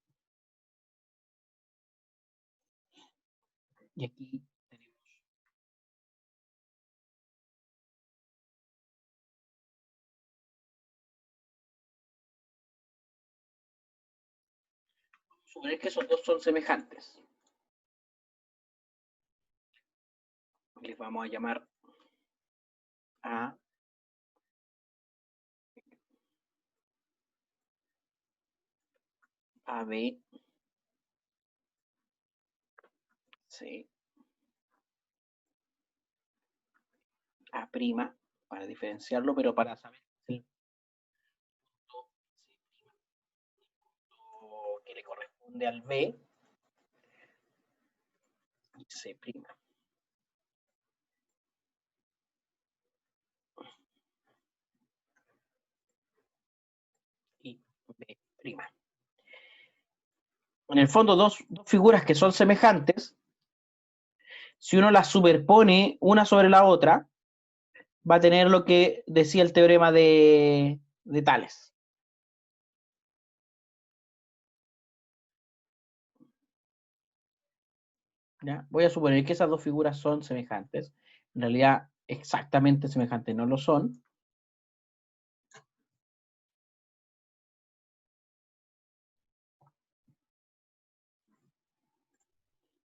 S1: Y aquí tenemos suponer que esos dos son semejantes. Les vamos a llamar A, AB, C, A', para diferenciarlo, pero para saber el punto que le corresponde al B y C'. Y B'. En el fondo, dos figuras que son semejantes, si uno las superpone una sobre la otra, va a tener lo que decía el teorema de Tales. ¿Ya? Voy a suponer que esas dos figuras son semejantes. En realidad, exactamente semejantes no lo son.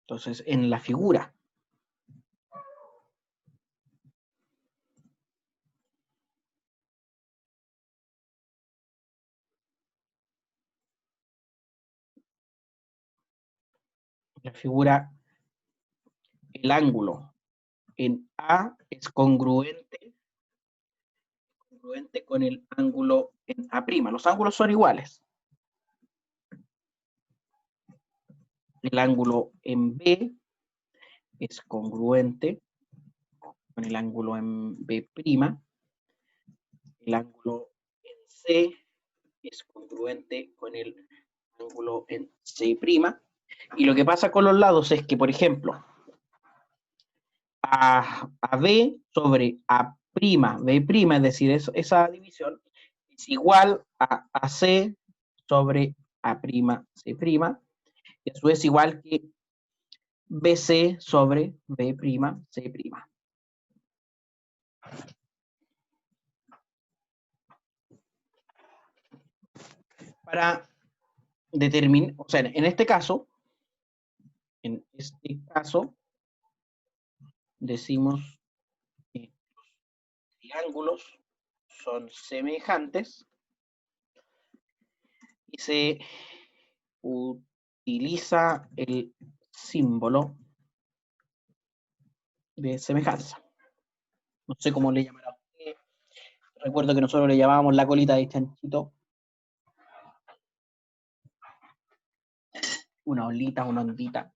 S1: Entonces, en la figura, el ángulo en A es congruente con el ángulo en A'. Los ángulos son iguales. El ángulo en B es congruente con el ángulo en B'. El ángulo en C es congruente con el ángulo en C'. Y lo que pasa con los lados es que, por ejemplo, a B sobre A', B', es decir, esa división es igual a C sobre A', C', y eso es igual que BC sobre B', C'. Para determinar, o sea, en este caso, decimos que los triángulos son semejantes y se utiliza el símbolo de semejanza. No sé cómo le llamará usted. Recuerdo que nosotros le llamábamos la colita de chanchito. Una olita, una ondita.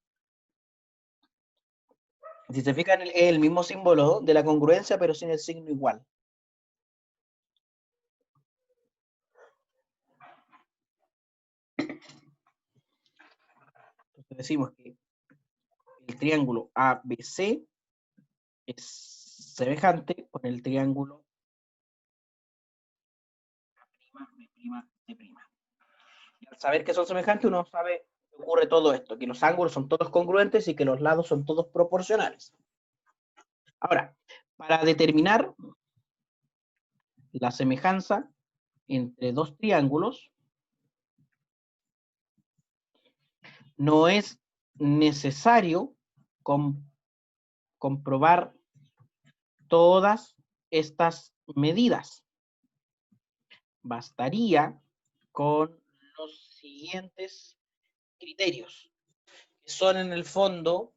S1: Si se fijan, es el mismo símbolo de la congruencia, pero sin el signo igual. Entonces decimos que el triángulo ABC es semejante con el triángulo A', B', C'. Y al saber que son semejantes, uno sabe que ocurre todo esto, que los ángulos son todos congruentes y que los lados son todos proporcionales. Ahora, para determinar la semejanza entre dos triángulos, no es necesario comprobar todas estas medidas. Bastaría con los siguientes criterios, que son en el fondo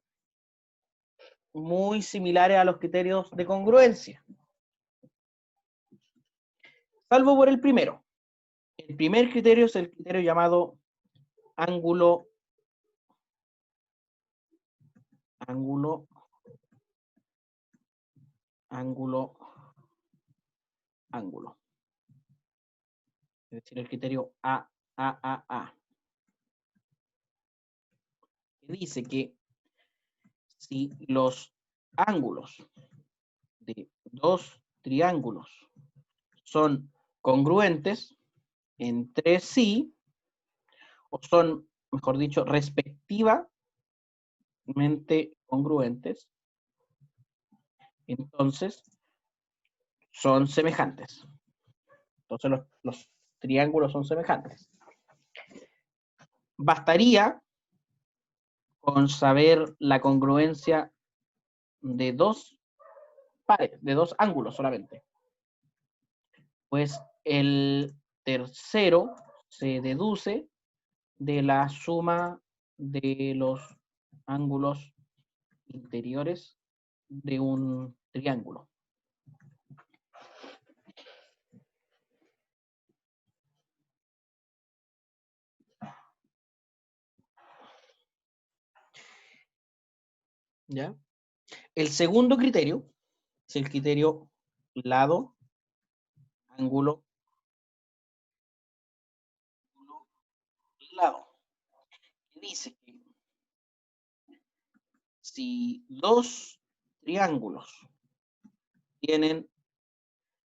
S1: muy similares a los criterios de congruencia, salvo por el primero. El primer criterio es el criterio llamado ángulo es decir, el criterio A, que dice que si los ángulos de dos triángulos son congruentes entre sí, o son, mejor dicho, respectivamente congruentes, entonces son semejantes. Entonces los triángulos son semejantes. Bastaría con saber la congruencia de dos pares, de dos ángulos solamente. Pues el tercero se deduce de la suma de los ángulos interiores de un triángulo. ¿Ya? El segundo criterio es el criterio lado, ángulo, lado. Dice que si dos triángulos tienen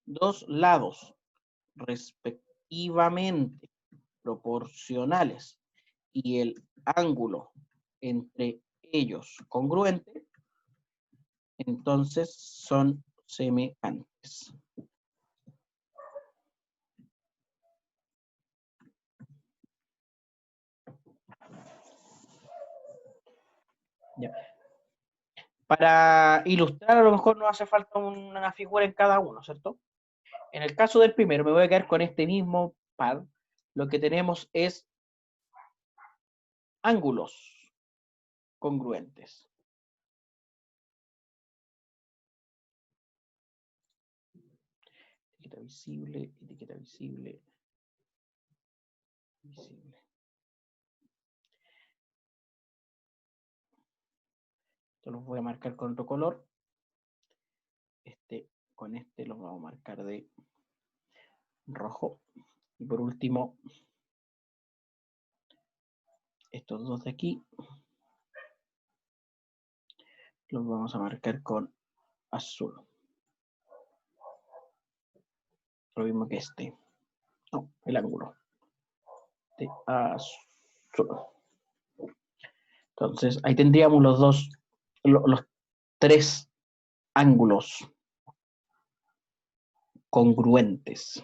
S1: dos lados respectivamente proporcionales y el ángulo entre ellos congruente, entonces son semejantes. Ya. Para ilustrar, a lo mejor nos hace falta una figura en cada uno, ¿cierto? En el caso del primero, me voy a quedar con este mismo par. Lo que tenemos es ángulos congruentes. Etiqueta visible, etiqueta visible, visible. Esto los voy a marcar con otro color. Con este los vamos a marcar de rojo. Y por último, estos dos de aquí los vamos a marcar con azul. Lo mismo que este. No, el ángulo de azul. Entonces, ahí tendríamos los tres ángulos congruentes.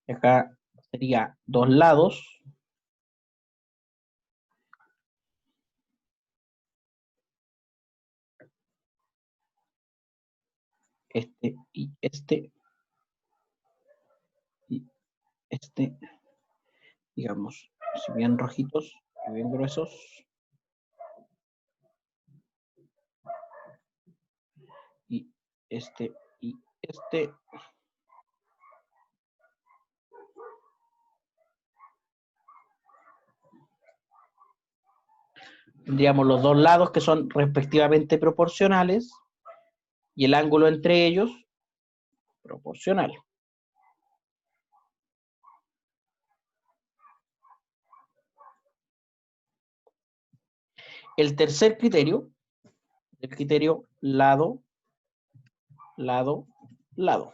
S1: Y acá sería dos lados. Este y este. Y este. Digamos, si bien rojitos y bien gruesos. Y este. Tendríamos los dos lados que son respectivamente proporcionales y el ángulo entre ellos proporcional. El tercer criterio, el criterio lado, lado, lado.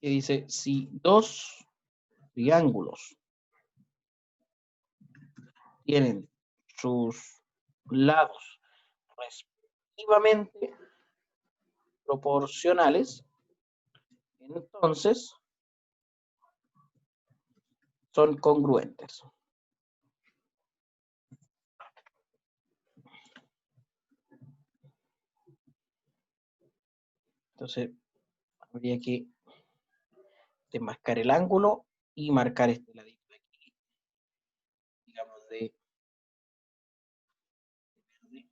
S1: Que dice, si dos triángulos tienen sus lados respectivamente proporcionales, entonces son congruentes. Entonces, habría que demarcar el ángulo y marcar este ladito de aquí, digamos de verde.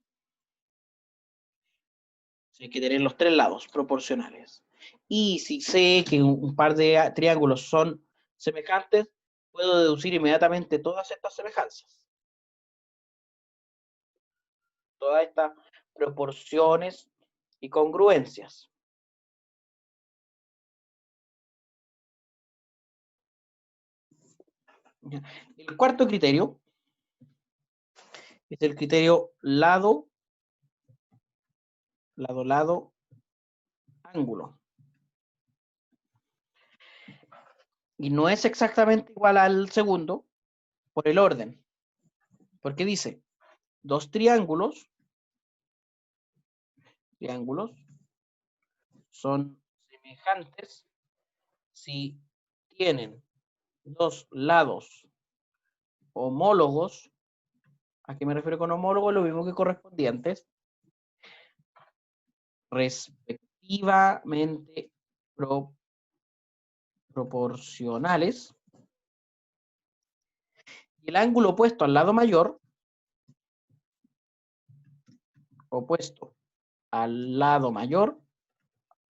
S1: Hay que tener los tres lados proporcionales. Y si sé que un par de triángulos son semejantes, puedo deducir inmediatamente todas estas semejanzas. Todas estas proporciones y congruencias. El cuarto criterio es el criterio lado, lado, lado, ángulo. Y no es exactamente igual al segundo por el orden. Porque dice, dos triángulos son semejantes si tienen dos lados homólogos. ¿A qué me refiero con homólogo? Lo mismo que correspondientes, respectivamente proporcionales. Y el ángulo opuesto al lado mayor,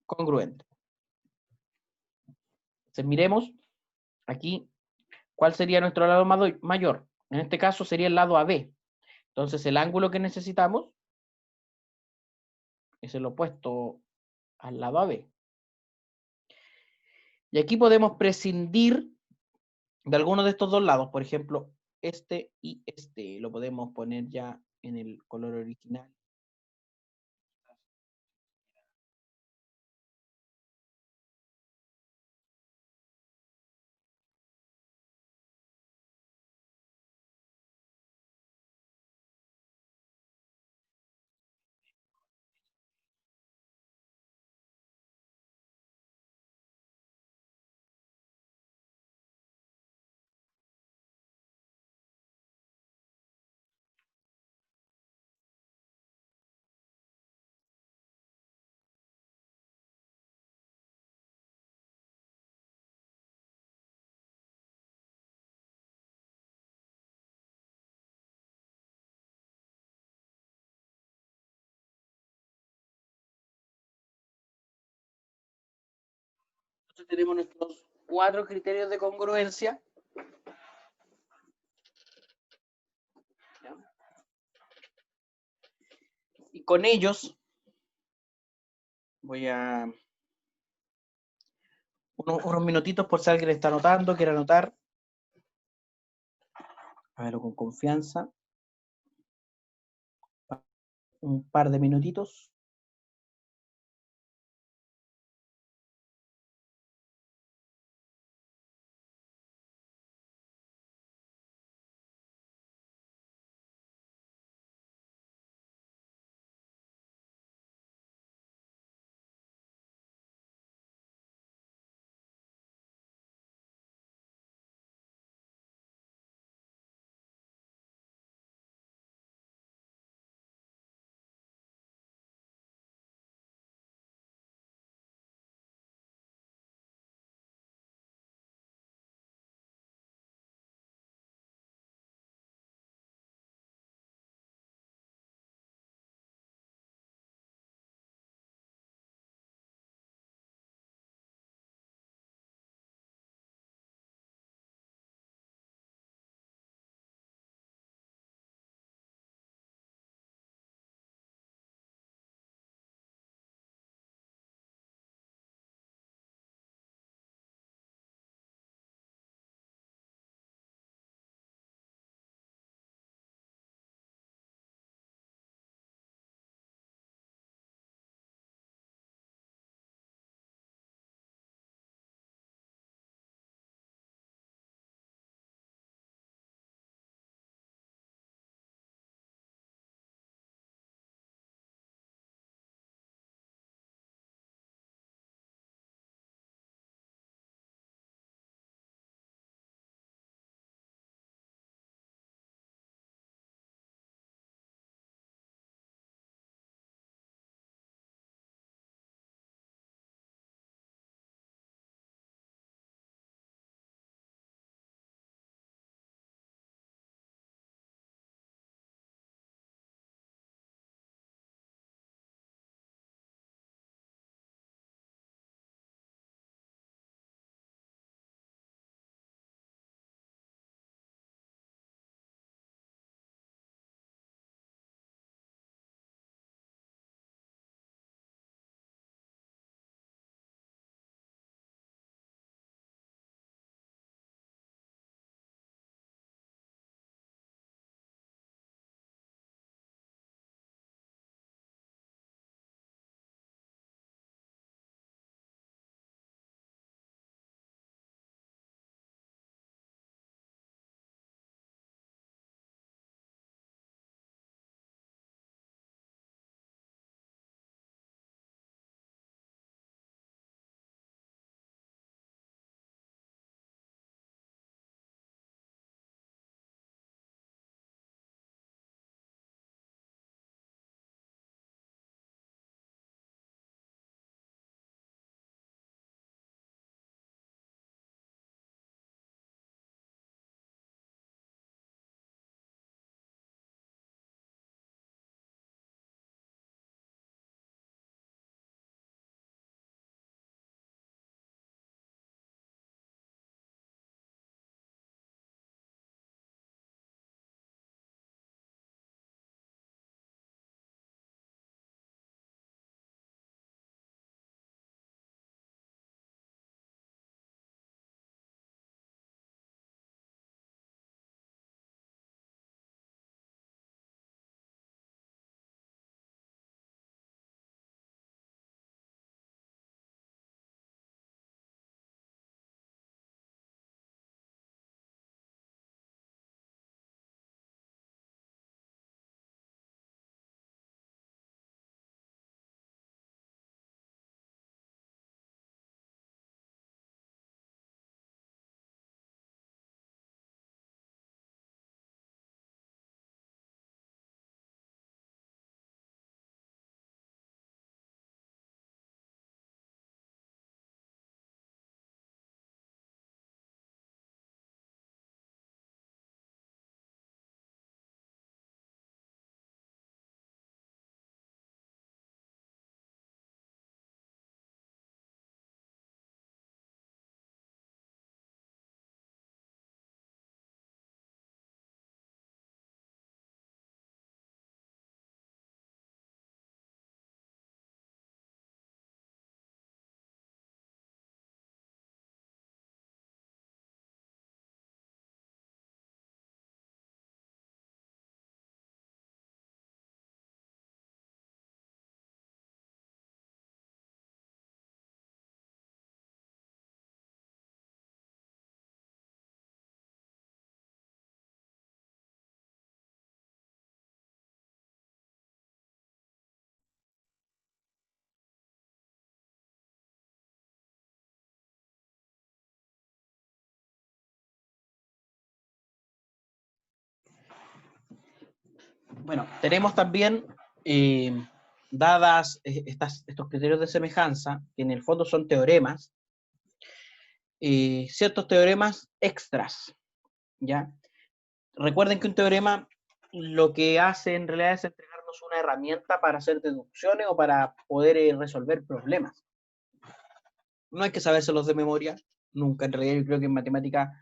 S1: congruente. Entonces miremos aquí cuál sería nuestro lado mayor. En este caso sería el lado AB. Entonces el ángulo que necesitamos es el opuesto al lado AB. Y aquí podemos prescindir de alguno de estos dos lados. Por ejemplo, este y este. Lo podemos poner ya en el color original. Entonces tenemos nuestros 4 criterios de congruencia. ¿Ya? Y con ellos voy a unos minutitos por si alguien está anotando, quiere anotar. A verlo con confianza. Un par de minutitos. Bueno, tenemos también, dadas estos criterios de semejanza, que en el fondo son teoremas, ciertos teoremas extras, ¿ya? Recuerden que un teorema lo que hace en realidad es entregarnos una herramienta para hacer deducciones o para poder resolver problemas. No hay que sabérselos de memoria, nunca. En realidad yo creo que en matemática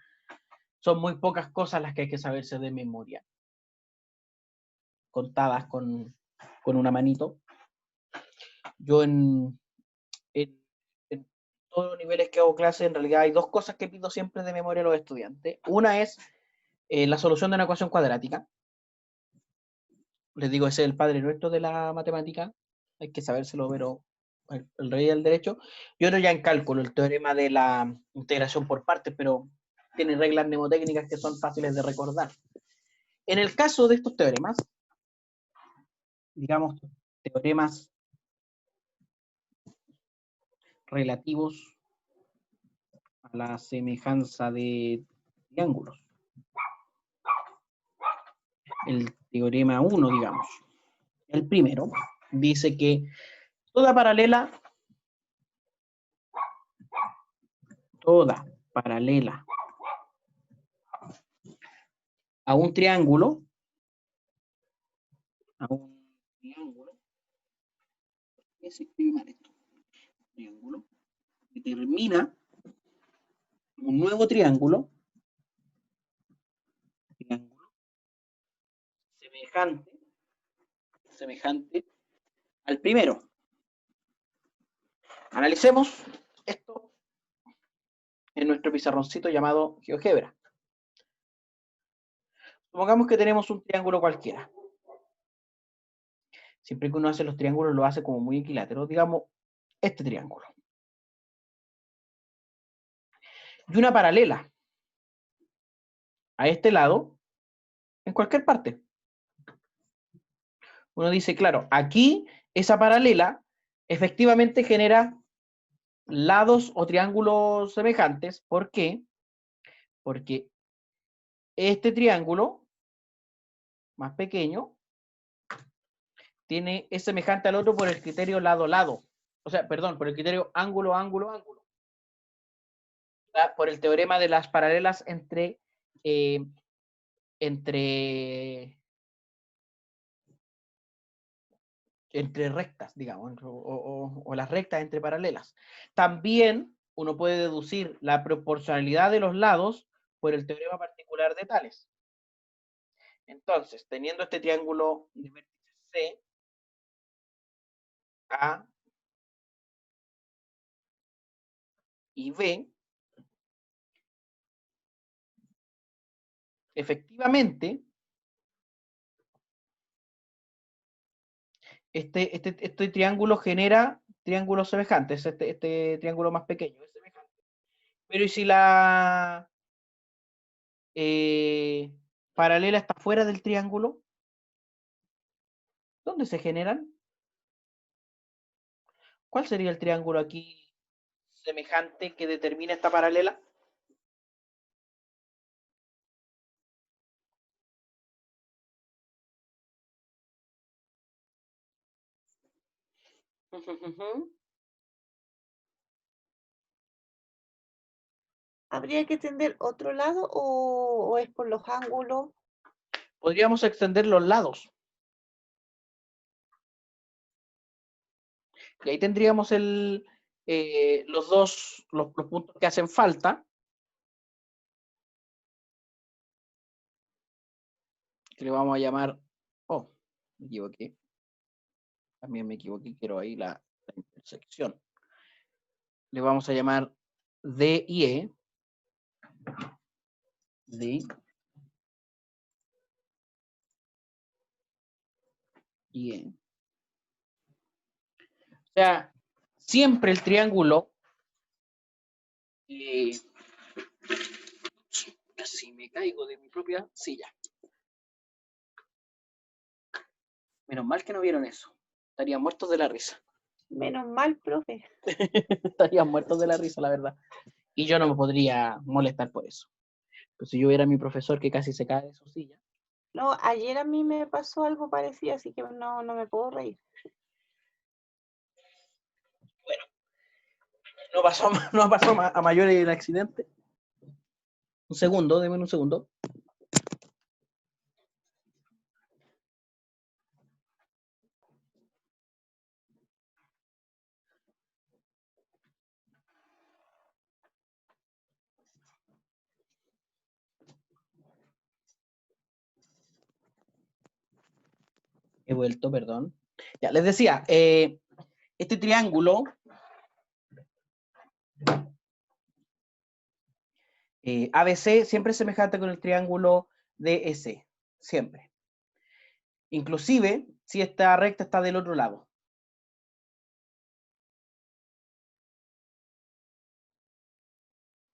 S1: son muy pocas cosas las que hay que saberse de memoria, contadas con una manito. Yo en todos los niveles que hago clase, en realidad hay dos cosas que pido siempre de memoria a los estudiantes. Una es la solución de una ecuación cuadrática. Les digo, ese es el padre nuestro de la matemática, hay que sabérselo, pero el rey del derecho. Y otro ya en cálculo, el teorema de la integración por partes, pero tiene reglas mnemotécnicas que son fáciles de recordar. En el caso de estos teoremas, digamos, teoremas relativos a la semejanza de triángulos. El teorema 1, digamos. El primero dice que toda paralela a un triángulo, determina un nuevo triángulo semejante al primero. Analicemos esto en nuestro pizarroncito llamado GeoGebra. Supongamos que tenemos un triángulo cualquiera. Siempre que uno hace los triángulos, lo hace como muy equilátero. Digamos, este triángulo. Y una paralela a este lado en cualquier parte. Uno dice, claro, aquí esa paralela efectivamente genera lados o triángulos semejantes. ¿Por qué? Porque este triángulo más pequeño es semejante al otro por el criterio lado-lado. O sea, perdón, por el criterio ángulo-ángulo-ángulo. Por el teorema de las paralelas entre rectas, digamos, o las rectas entre paralelas. También uno puede deducir la proporcionalidad de los lados por el teorema particular de Tales. Entonces, teniendo este triángulo de vértices C, A y B, efectivamente, este triángulo genera triángulos semejantes, este triángulo más pequeño es semejante. Pero ¿y si la paralela está fuera del triángulo? ¿Dónde se generan? ¿Cuál sería el triángulo aquí semejante que determina esta paralela?
S4: ¿Habría que tender otro lado o es por los ángulos?
S1: Podríamos extender los lados. Y ahí tendríamos los puntos que hacen falta. Que le vamos a llamar... Oh, me equivoqué. También me equivoqué, quiero ahí la intersección. Le vamos a llamar D y E. D y E. O sea, siempre el triángulo... casi me caigo de mi propia silla. Menos mal que no vieron eso. Estarían muertos de la risa.
S4: Menos mal, profe.
S1: Estarían muertos de la risa, la verdad. Y yo no me podría molestar por eso. Pues si yo hubiera mi profesor que casi se cae de su silla,
S4: No, ayer a mí me pasó algo parecido, así que no me puedo reír.
S1: No pasó, no pasó a mayores el accidente. Un segundo, denme un segundo. He vuelto, perdón. Ya, les decía, este triángulo ABC siempre es semejante con el triángulo DEC, siempre. Inclusive si esta recta está del otro lado.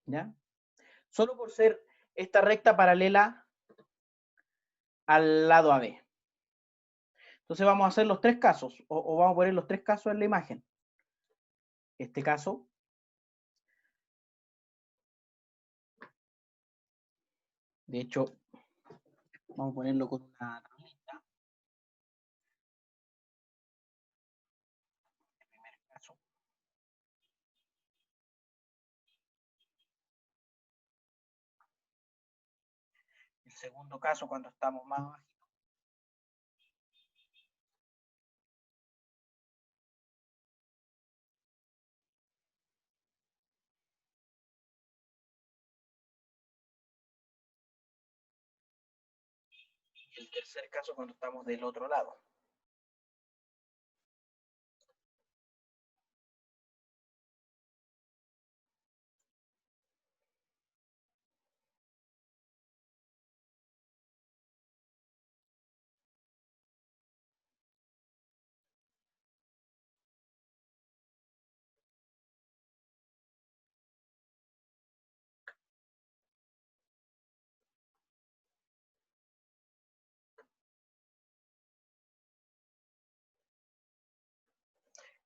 S1: ¿Ya? Solo por ser esta recta paralela al lado AB. Entonces vamos a hacer los tres casos, o vamos a poner los tres casos en la imagen. Este caso, de hecho, vamos a ponerlo con una tablita. El primer caso. El segundo caso, cuando estamos más abajo. Y el tercer caso, cuando estamos del otro lado.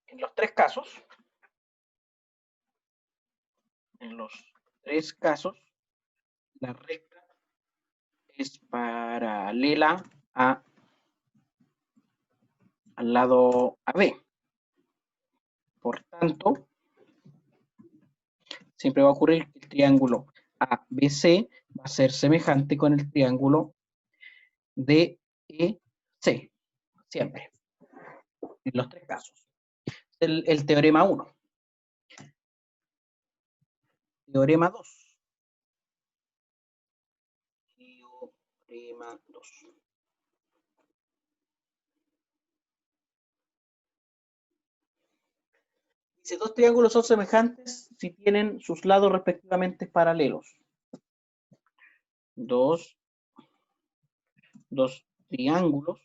S1: En los tres casos, la recta es paralela al lado AB. Por tanto, siempre va a ocurrir que el triángulo ABC va a ser semejante con el triángulo DEC. Siempre. En los tres casos. El teorema 1. Teorema 2. Teorema 2. Dice, dos triángulos son semejantes si tienen sus lados respectivamente paralelos. Dos triángulos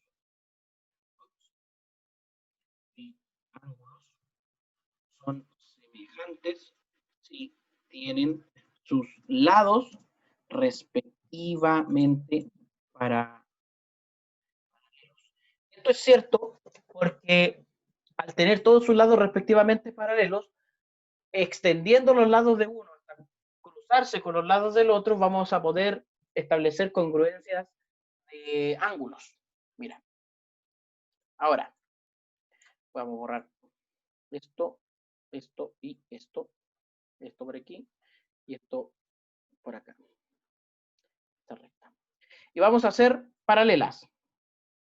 S1: son semejantes si tienen sus lados respectivamente paralelos. Esto es cierto porque al tener todos sus lados respectivamente paralelos, extendiendo los lados de uno hasta cruzarse con los lados del otro, vamos a poder establecer congruencias de ángulos. Mira. Ahora, vamos a borrar esto, esto y esto. Esto por aquí y esto por acá. Esta recta. Y vamos a hacer paralelas.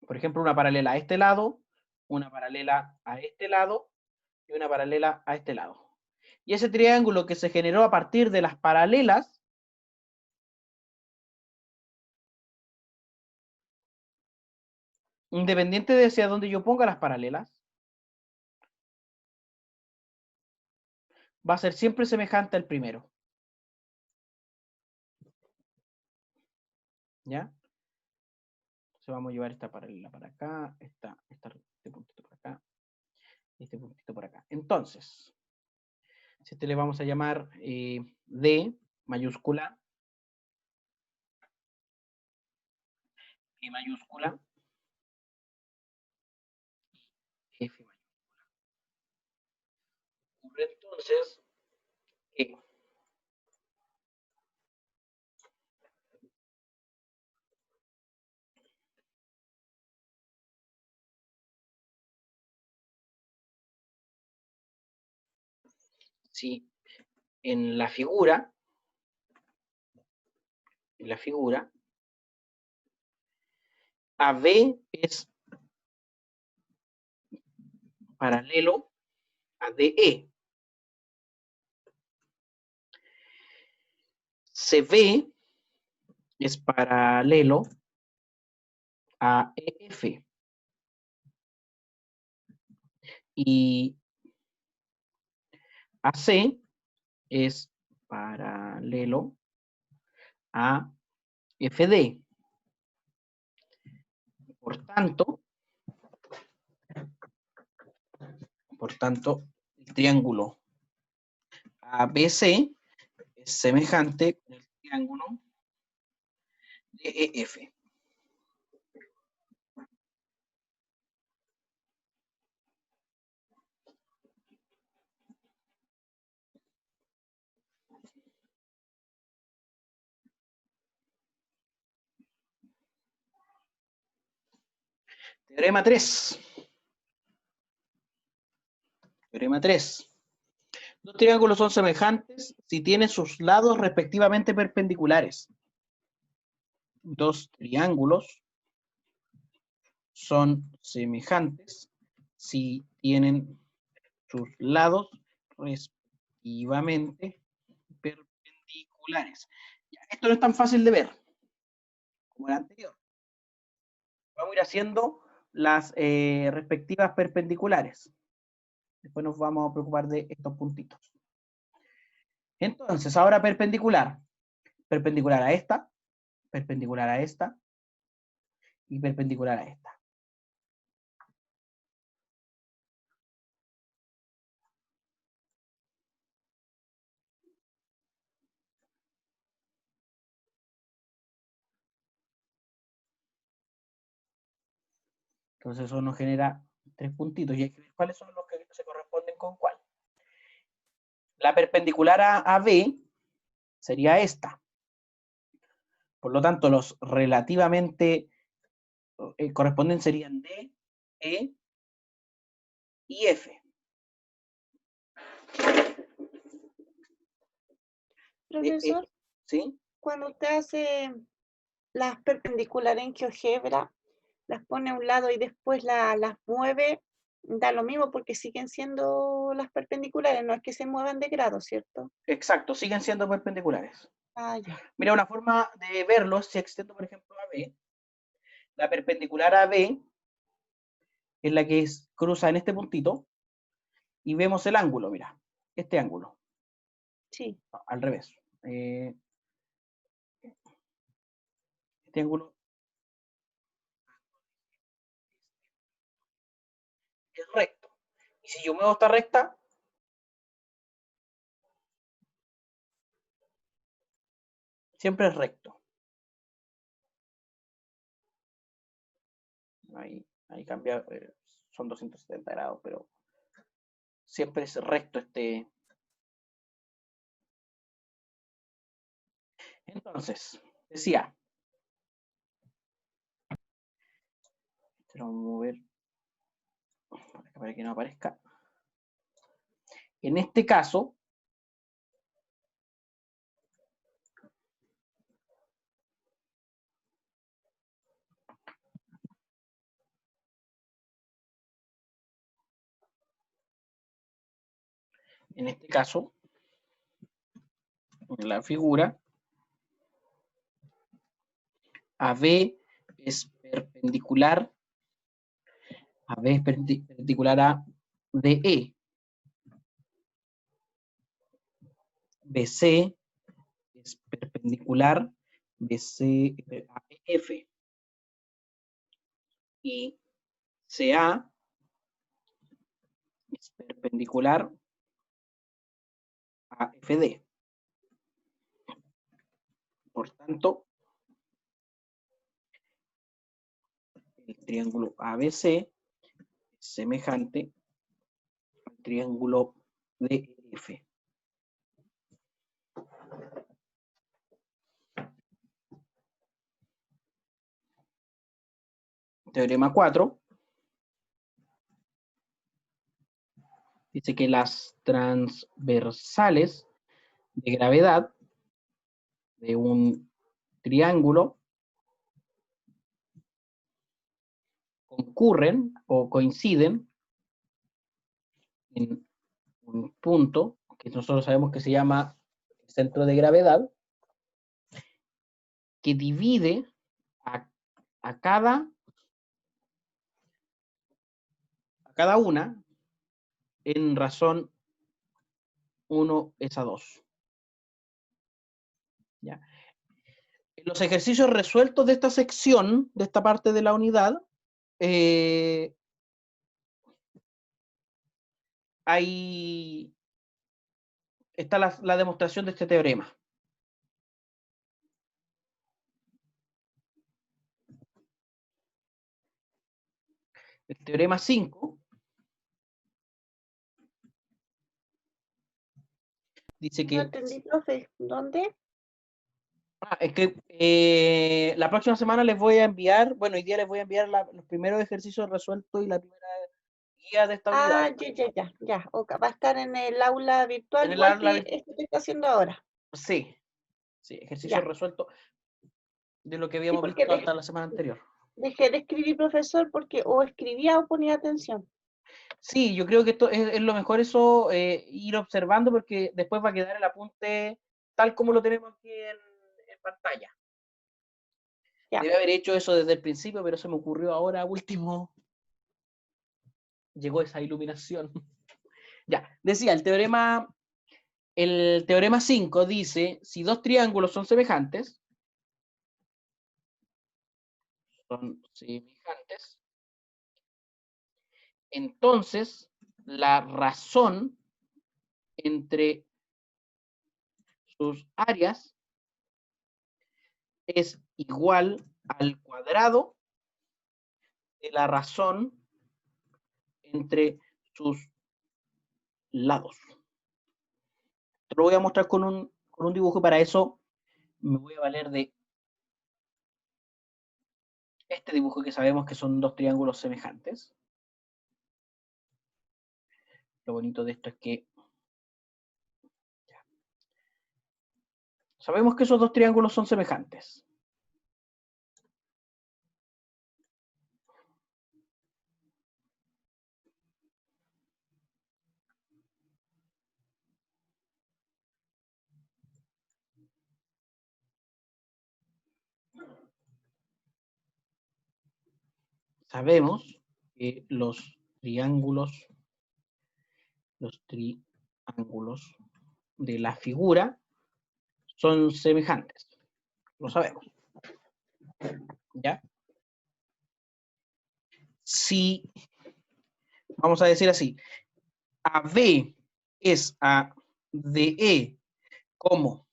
S1: Por ejemplo, una paralela a este lado, una paralela a este lado y una paralela a este lado. Y ese triángulo que se generó a partir de las paralelas independiente de hacia dónde yo ponga las paralelas, va a ser siempre semejante al primero. ¿Ya? Entonces vamos a llevar esta paralela para acá, este puntito por acá, este puntito por acá. Entonces, si este le vamos a llamar D mayúscula, E mayúscula, F mayúscula. Ocurre entonces que si en la figura, AB es paralelo a DE. CB es paralelo a EF. Y AC es paralelo a FD. Por tanto, el triángulo ABC es semejante al triángulo DEF. Teorema 3. Teorema 3. Dos triángulos son semejantes si tienen sus lados respectivamente perpendiculares. Dos triángulos son semejantes si tienen sus lados respectivamente perpendiculares. Esto no es tan fácil de ver como el anterior. Vamos a ir haciendo las respectivas perpendiculares. Después nos vamos a preocupar de estos puntitos. Entonces, ahora perpendicular. Perpendicular a esta, perpendicular a esta y perpendicular a esta. Entonces eso nos genera 3 puntitos y hay que ver cuáles son los que se corresponden con cuál. La perpendicular a AB sería esta. Por lo tanto, los relativamente correspondientes serían D, E y F.
S4: Profesor,
S1: ¿Sí?
S4: cuando usted hace las perpendiculares en GeoGebra, las pone a un lado y después las mueve, da lo mismo porque siguen siendo las perpendiculares, no es que se muevan de grado, ¿cierto?
S1: Exacto, siguen siendo perpendiculares.
S4: Ah, ya.
S1: Mira, una forma de verlo, si extiendo, por ejemplo, AB, la perpendicular AB es la que cruza en este puntito y vemos el ángulo, mira, este ángulo.
S4: Sí.
S1: No, al revés. Este ángulo es recto. Y si yo muevo esta recta, siempre es recto. Ahí cambia, son 270 grados, pero siempre es recto este. Entonces, decía, lo vamos a mover para que no aparezca. En este caso, en la figura, AB es perpendicular a DE. BC es perpendicular BC a F. Y CA es perpendicular a FD. Por tanto, el triángulo ABC es semejante al triángulo DF. Teorema 4. Dice que las transversales de gravedad de un triángulo concurren o coinciden en un punto que nosotros sabemos que se llama centro de gravedad, que divide a cada una en razón 1 es a 2. ¿Ya? En los ejercicios resueltos de esta sección, de esta parte de la unidad, está la demostración de este teorema. El teorema 5 dice
S4: No
S1: que...
S4: entendí, profe. ¿Dónde?
S1: Es que la próxima semana les voy a enviar, bueno, hoy día les voy a enviar los primeros ejercicios resueltos y la primera guía de esta unidad.
S4: Ya. Ok, va a estar en el aula virtual,
S1: En el
S4: igual
S1: aula
S4: que esto que está haciendo ahora.
S1: Sí, ejercicios
S4: Ya.
S1: resueltos de lo que
S4: Sí,
S1: habíamos
S4: porque
S1: visto hasta la semana anterior.
S4: dejé de escribir, profesor, porque o escribía o ponía atención.
S1: Sí, yo creo que esto es lo mejor eso, ir observando, porque después va a quedar el apunte tal como lo tenemos aquí en pantalla.
S4: Ya.
S1: Debe haber hecho eso desde el principio, pero se me ocurrió ahora último. Llegó esa iluminación. Ya, decía, el teorema 5 dice, si dos triángulos son semejantes, entonces la razón entre sus áreas es igual al cuadrado de la razón entre sus lados. Te lo voy a mostrar con un dibujo, y para eso me voy a valer de este dibujo, que sabemos que son dos triángulos semejantes. Lo bonito de esto es que sabemos que esos dos triángulos son semejantes. Sabemos que los triángulos de la figura son semejantes. Lo sabemos. ¿Ya? Si, vamos a decir así, AB es a DE como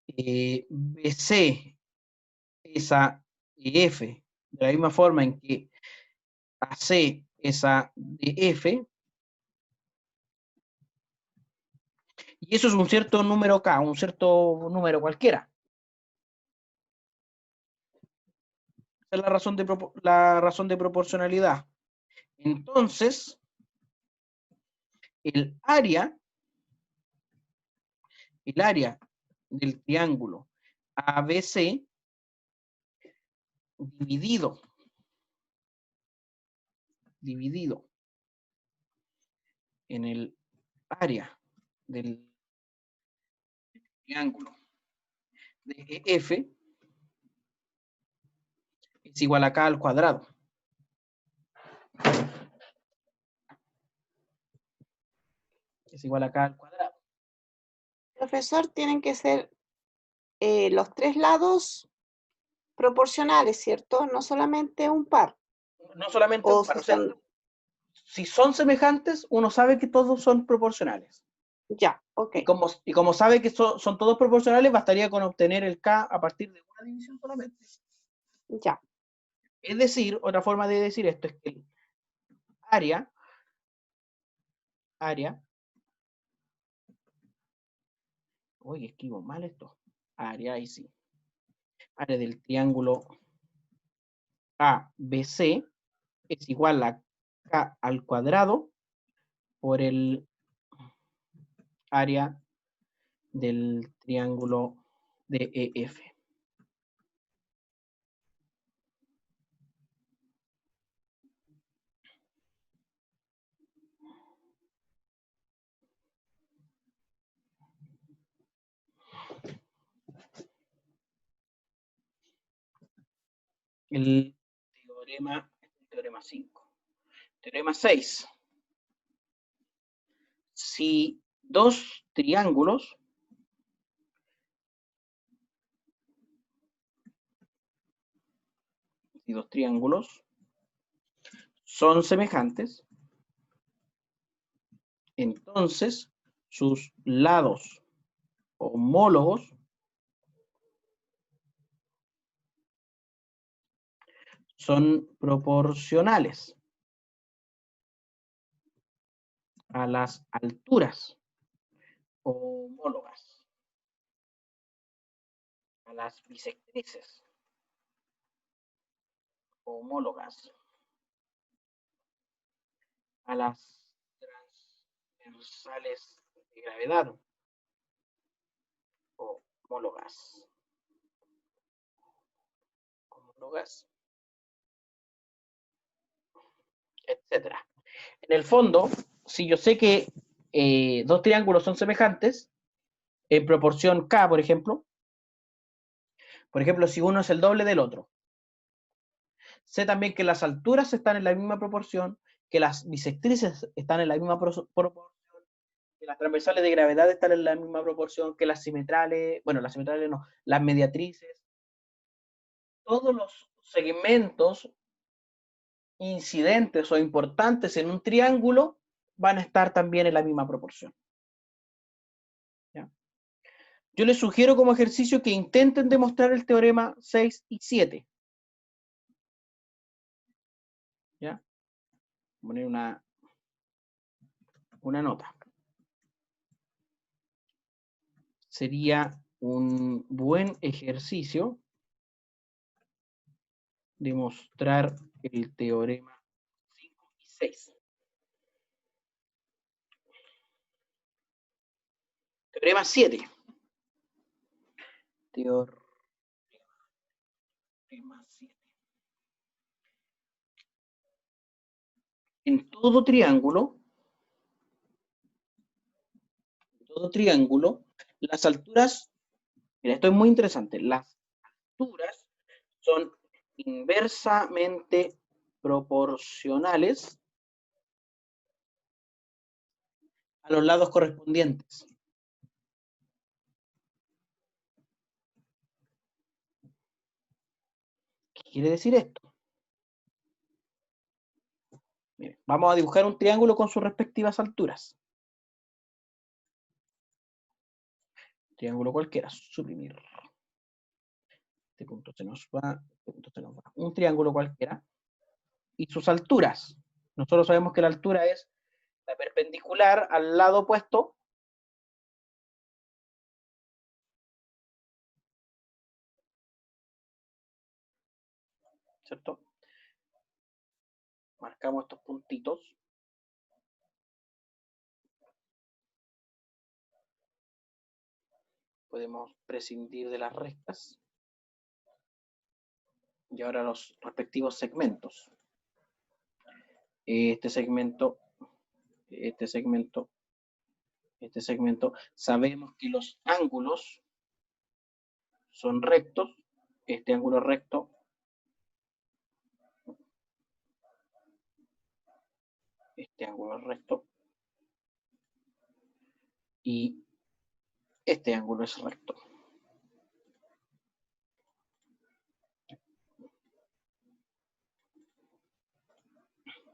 S1: BC es a EF, de la misma forma en que AC es a DF, y eso es un cierto número K, un cierto número cualquiera. Esa es la razón de proporcionalidad. Entonces, el área del triángulo ABC dividido en el área del triángulo de EF es igual a K al cuadrado. Es igual a K al cuadrado.
S4: Profesor, tienen que ser los tres lados proporcionales, ¿cierto? No solamente un par.
S1: No solamente
S4: O
S1: un par,
S4: si
S1: o sea,
S4: son...
S1: si son semejantes, uno sabe que todos son proporcionales.
S4: Ya, ok.
S1: Y como sabe que son todos proporcionales, bastaría con obtener el K a partir de una división solamente.
S4: Ya.
S1: Es decir, otra forma de decir esto es que el área oye, escribo mal esto. Área, ahí sí. Área del triángulo ABC es igual a K al cuadrado por el área del triángulo DEF. El teorema 5. Teorema 6. Si dos triángulos son semejantes, entonces sus lados homólogos son proporcionales a las alturas homólogas, a las bisectrices homólogas, a las transversales de gravedad homólogas, etcétera. En el fondo, si yo sé que dos triángulos son semejantes, en proporción K, por ejemplo, si uno es el doble del otro, sé también que las alturas están en la misma proporción, que las bisectrices están en la misma proporción, que las transversales de gravedad están en la misma proporción, que las simetrales, bueno, las simetrales no, las mediatrices, todos los segmentos incidentes o importantes en un triángulo van a estar también en la misma proporción. ¿Ya? Yo les sugiero como ejercicio que intenten demostrar el teorema 6 y 7. ¿Ya? Voy a poner una nota. Sería un buen ejercicio demostrar el teorema 5 y 6. Teorema 7. Teorema 7. En todo triángulo, las alturas, mira, esto es muy interesante, las alturas son inversamente proporcionales a los lados correspondientes. ¿Qué quiere decir esto? Miren, vamos a dibujar un triángulo con sus respectivas alturas. Triángulo cualquiera, suprimir. Este punto se nos va, este punto se nos va. Un triángulo cualquiera. Y sus alturas. Nosotros sabemos que la altura es la perpendicular al lado opuesto. ¿Cierto? Marcamos estos puntitos. Podemos prescindir de las rectas. Y ahora los respectivos segmentos. Este segmento, sabemos que los ángulos son rectos. Este ángulo es recto. Este ángulo es recto. Y este ángulo es recto.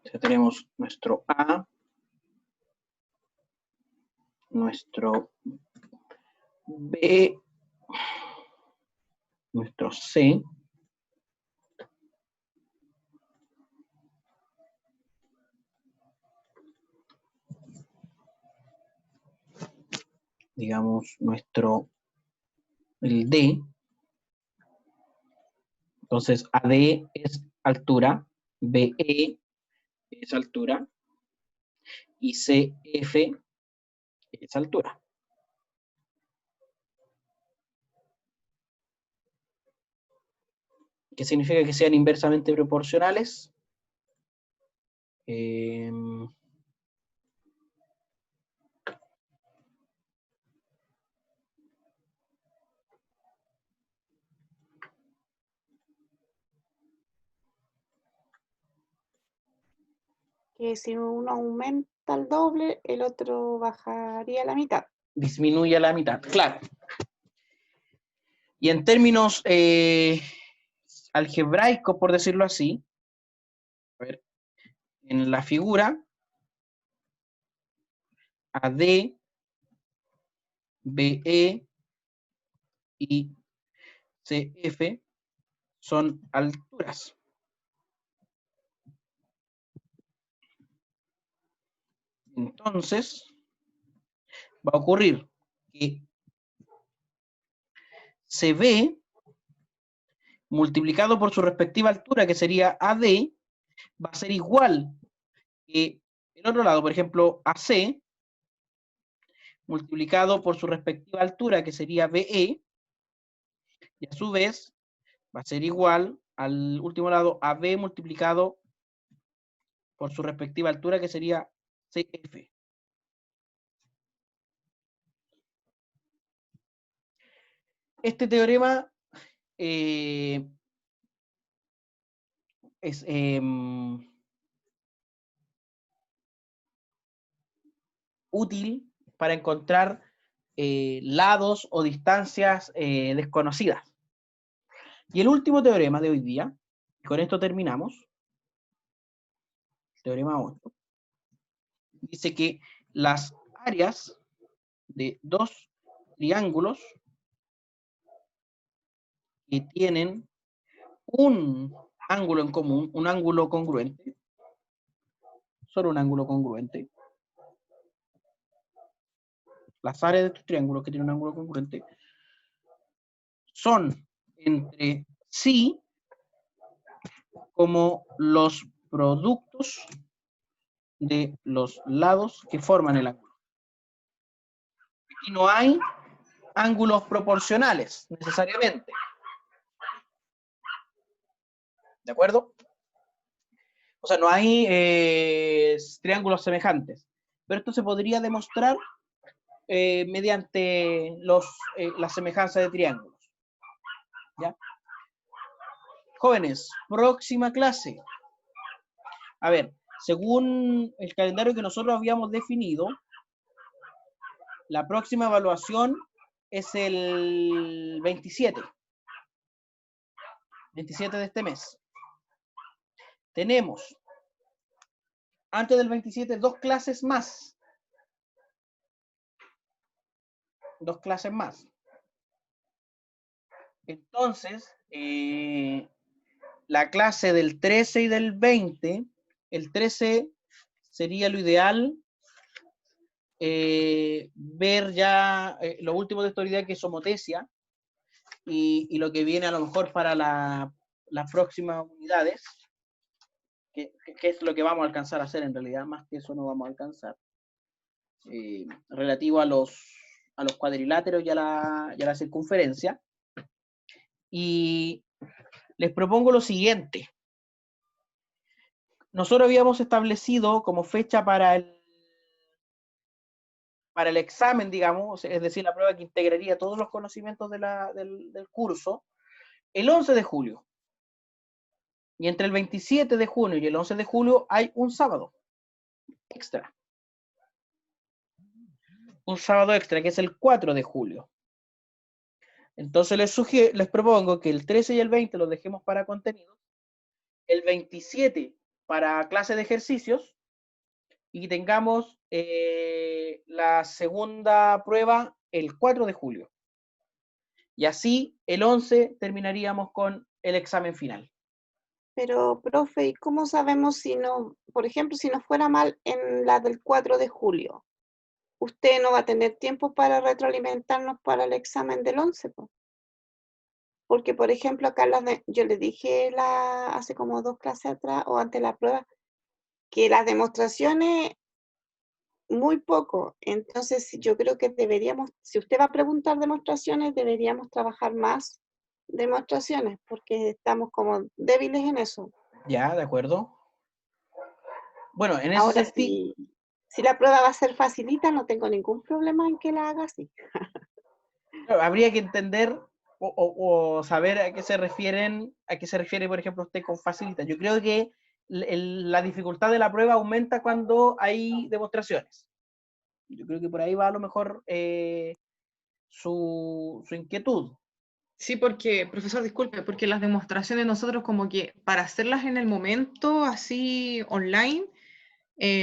S1: Ya tenemos nuestro A, nuestro B, nuestro C, digamos el D. Entonces AD es altura, BE es altura, y CF es altura. ¿Qué significa que sean inversamente proporcionales?
S4: Que si uno aumenta el doble, el otro bajaría la mitad.
S1: Disminuye a la mitad, claro. Y en términos algebraicos, por decirlo así, a ver, en la figura, AD, BE y CF son alturas. Entonces, va a ocurrir que CB multiplicado por su respectiva altura, que sería AD, va a ser igual que el otro lado, por ejemplo, AC, multiplicado por su respectiva altura, que sería BE, y a su vez va a ser igual al último lado AB multiplicado por su respectiva altura, que sería CF. Este teorema es útil para encontrar lados o distancias desconocidas. Y el último teorema de hoy día, y con esto terminamos, teorema 8, dice que las áreas de dos triángulos que tienen un ángulo en común, un ángulo congruente, solo un ángulo congruente, las áreas de estos triángulos que tienen un ángulo congruente, son entre sí como los productos de los lados que forman el ángulo. Aquí no hay ángulos proporcionales, necesariamente. ¿De acuerdo? O sea, no hay triángulos semejantes. Pero esto se podría demostrar mediante la semejanza de triángulos. ¿Ya? Jóvenes, próxima clase. A ver, según el calendario que nosotros habíamos definido, la próxima evaluación es el 27 de este mes. Tenemos, antes del 27, dos clases más. Dos clases más. Entonces, la clase del 13 y del 20, el 13 sería lo ideal ver ya lo último de esta unidad, que es homotesia, y lo que viene a lo mejor para las próximas unidades, que es lo que vamos a alcanzar a hacer en realidad, más que eso no vamos a alcanzar, relativo a los cuadriláteros y a la circunferencia. Y les propongo lo siguiente. Nosotros habíamos establecido como fecha para el examen, digamos, es decir, la prueba que integraría todos los conocimientos del curso, el 11 de julio. Y entre el 27 de junio y el 11 de julio hay un sábado extra. Un sábado extra, que es el 4 de julio. Entonces les propongo que el 13 y el 20 los dejemos para contenidos, el 27 para clase de ejercicios, y tengamos la segunda prueba el 4 de julio. Y así el 11 terminaríamos con el examen final.
S4: Pero, profe, ¿y cómo sabemos si no, por ejemplo, si nos fuera mal en la del 4 de julio? Usted no va a tener tiempo para retroalimentarnos para el examen del 11, po. Porque, por ejemplo, acá yo le dije hace como 2 clases atrás, o antes de la prueba, que las demostraciones muy poco. Entonces, yo creo que deberíamos, si usted va a preguntar demostraciones, deberíamos trabajar más demostraciones, porque estamos como débiles en eso.
S1: Ya, de acuerdo. Bueno, en ese
S4: Ahora,
S1: sentido,
S4: si la prueba va a ser facilita, no tengo ningún problema en que la haga así.
S1: claro, habría que entender o saber a qué se refiere, por ejemplo, usted con facilita. Yo creo que la dificultad de la prueba aumenta cuando hay demostraciones. Yo creo que por ahí va a lo mejor su inquietud.
S2: Sí, porque, profesor, disculpe, porque las demostraciones nosotros como que para hacerlas en el momento, así online,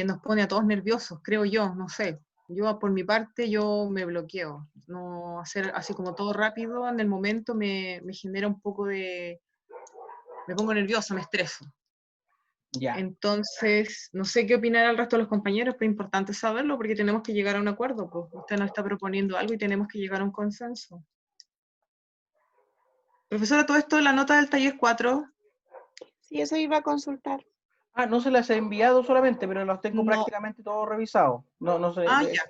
S2: nos pone a todos nerviosos, creo yo, no sé. Yo por mi parte, yo me bloqueo. No hacer así como todo rápido en el momento me genera un poco de... Me pongo nerviosa, me estreso.
S1: Ya.
S2: Entonces, no sé qué opinar el resto de los compañeros, pero es importante saberlo porque tenemos que llegar a un acuerdo. Pues usted nos está proponiendo algo y tenemos que llegar a un consenso. Profesora, todo esto, la nota del taller 4,
S4: Sí, eso iba a consultar.
S1: Ah, no se las he enviado solamente, pero los tengo
S2: no.
S1: prácticamente todos revisados. No sé.
S2: Ah, ya.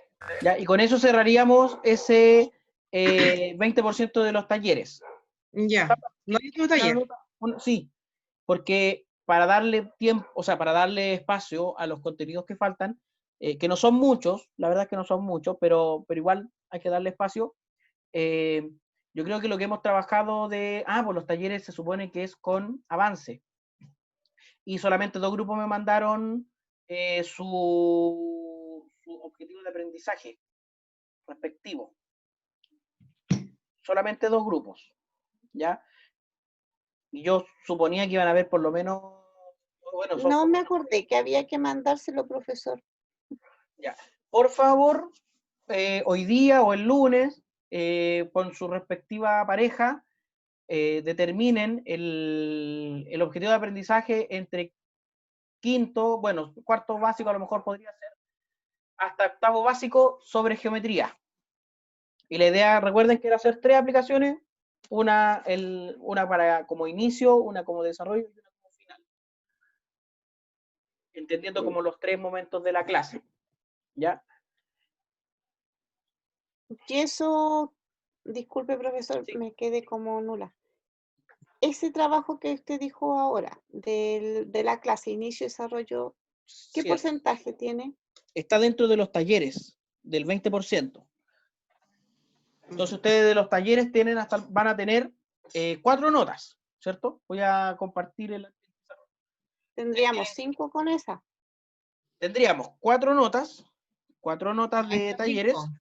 S1: Ya, y con eso cerraríamos ese 20% de los talleres.
S2: Ya. No hay otro taller.
S1: Sí, porque para darle tiempo, o sea, para darle espacio a los contenidos que faltan, que no son muchos, la verdad es que no son muchos, pero igual hay que darle espacio. Yo creo que lo que hemos trabajado pues los talleres se supone que es con avance. Y solamente 2 grupos me mandaron su objetivo de aprendizaje respectivo. Solamente 2 grupos, ¿ya? Y yo suponía que iban a haber por lo menos, bueno,
S4: No me acordé que había que mandárselo, profesor.
S1: ya. Por favor, hoy día o el lunes, con su respectiva pareja, determinen el objetivo de aprendizaje entre quinto, bueno, cuarto básico a lo mejor podría ser, hasta octavo básico sobre geometría. Y la idea, recuerden que era hacer 3 aplicaciones, una para como inicio, una como desarrollo y una como final. Entendiendo como los 3 momentos de la clase. ¿Ya?
S4: Y eso, disculpe, profesor,
S1: Sí.
S4: me quedé como nula. Ese trabajo que usted dijo ahora, de la clase inicio y desarrollo, ¿qué
S1: Cierto.
S4: porcentaje tiene?
S1: Está dentro de los talleres, del 20%. Entonces ustedes de los talleres van a tener 4 notas, ¿cierto? Voy a compartir el...
S4: Tendríamos 5 con esa.
S1: Tendríamos 4 notas
S2: Ahí
S1: de
S2: está
S1: talleres,
S2: 5.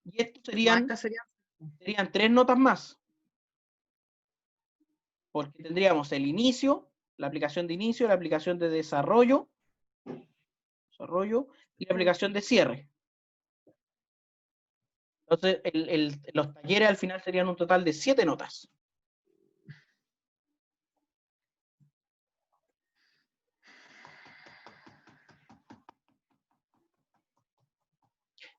S1: y estos
S2: No,
S1: serían
S2: esta sería...
S1: 3 notas más. Porque tendríamos el inicio, la aplicación de inicio, la aplicación de desarrollo y la aplicación de cierre. Entonces, los talleres al final serían un total de 7 notas.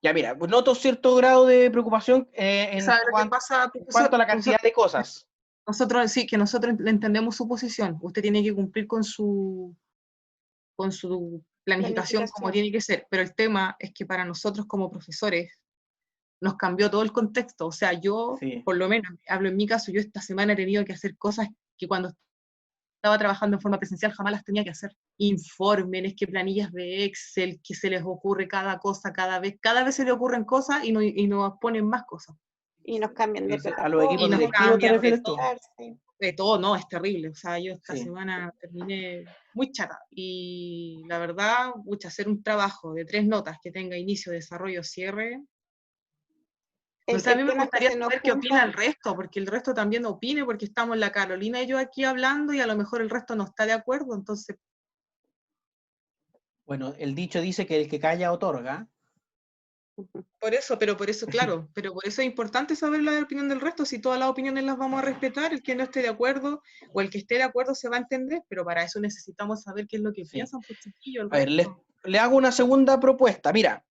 S1: Ya mira, pues noto cierto grado de preocupación
S2: ¿Sabe lo que pasa,
S1: en
S2: profesor?
S1: cuanto a la cantidad de cosas.
S2: Nosotros sí, que nosotros le entendemos su posición. Usted tiene que cumplir con su planificación como tiene que ser, pero el tema es que para nosotros como profesores nos cambió todo el contexto. O sea, yo,
S1: Sí.
S2: por lo menos, hablo en mi caso, yo esta semana he tenido que hacer cosas que cuando estaba trabajando en forma presencial jamás las tenía que hacer. Informes, que planillas de Excel, que se les ocurre cada cosa cada vez se le ocurren cosas y nos ponen más cosas.
S4: Y nos cambian de
S1: A los equipos
S2: Y nos
S1: directivos te
S2: cambian
S1: refieres tú.
S2: de todo, no, es terrible. O sea, yo esta
S1: Sí.
S2: semana terminé muy chata. Y la verdad, hacer un trabajo de 3 notas que tenga inicio, desarrollo, cierre. No sé, a mí me gustaría saber qué opina el resto, porque el resto también opine, porque estamos la Carolina y yo aquí hablando y a lo mejor el resto no está de acuerdo, entonces...
S1: Bueno, el dicho dice que el que calla otorga.
S2: Por eso, claro, pero por eso es importante saber la opinión del resto, si todas las opiniones las vamos a respetar, el que no esté de acuerdo o el que esté de acuerdo se va a entender, pero para eso necesitamos saber qué es lo que piensan, pues chiquillos, el
S1: A ver,
S2: resto.
S1: le hago una segunda propuesta. Mira,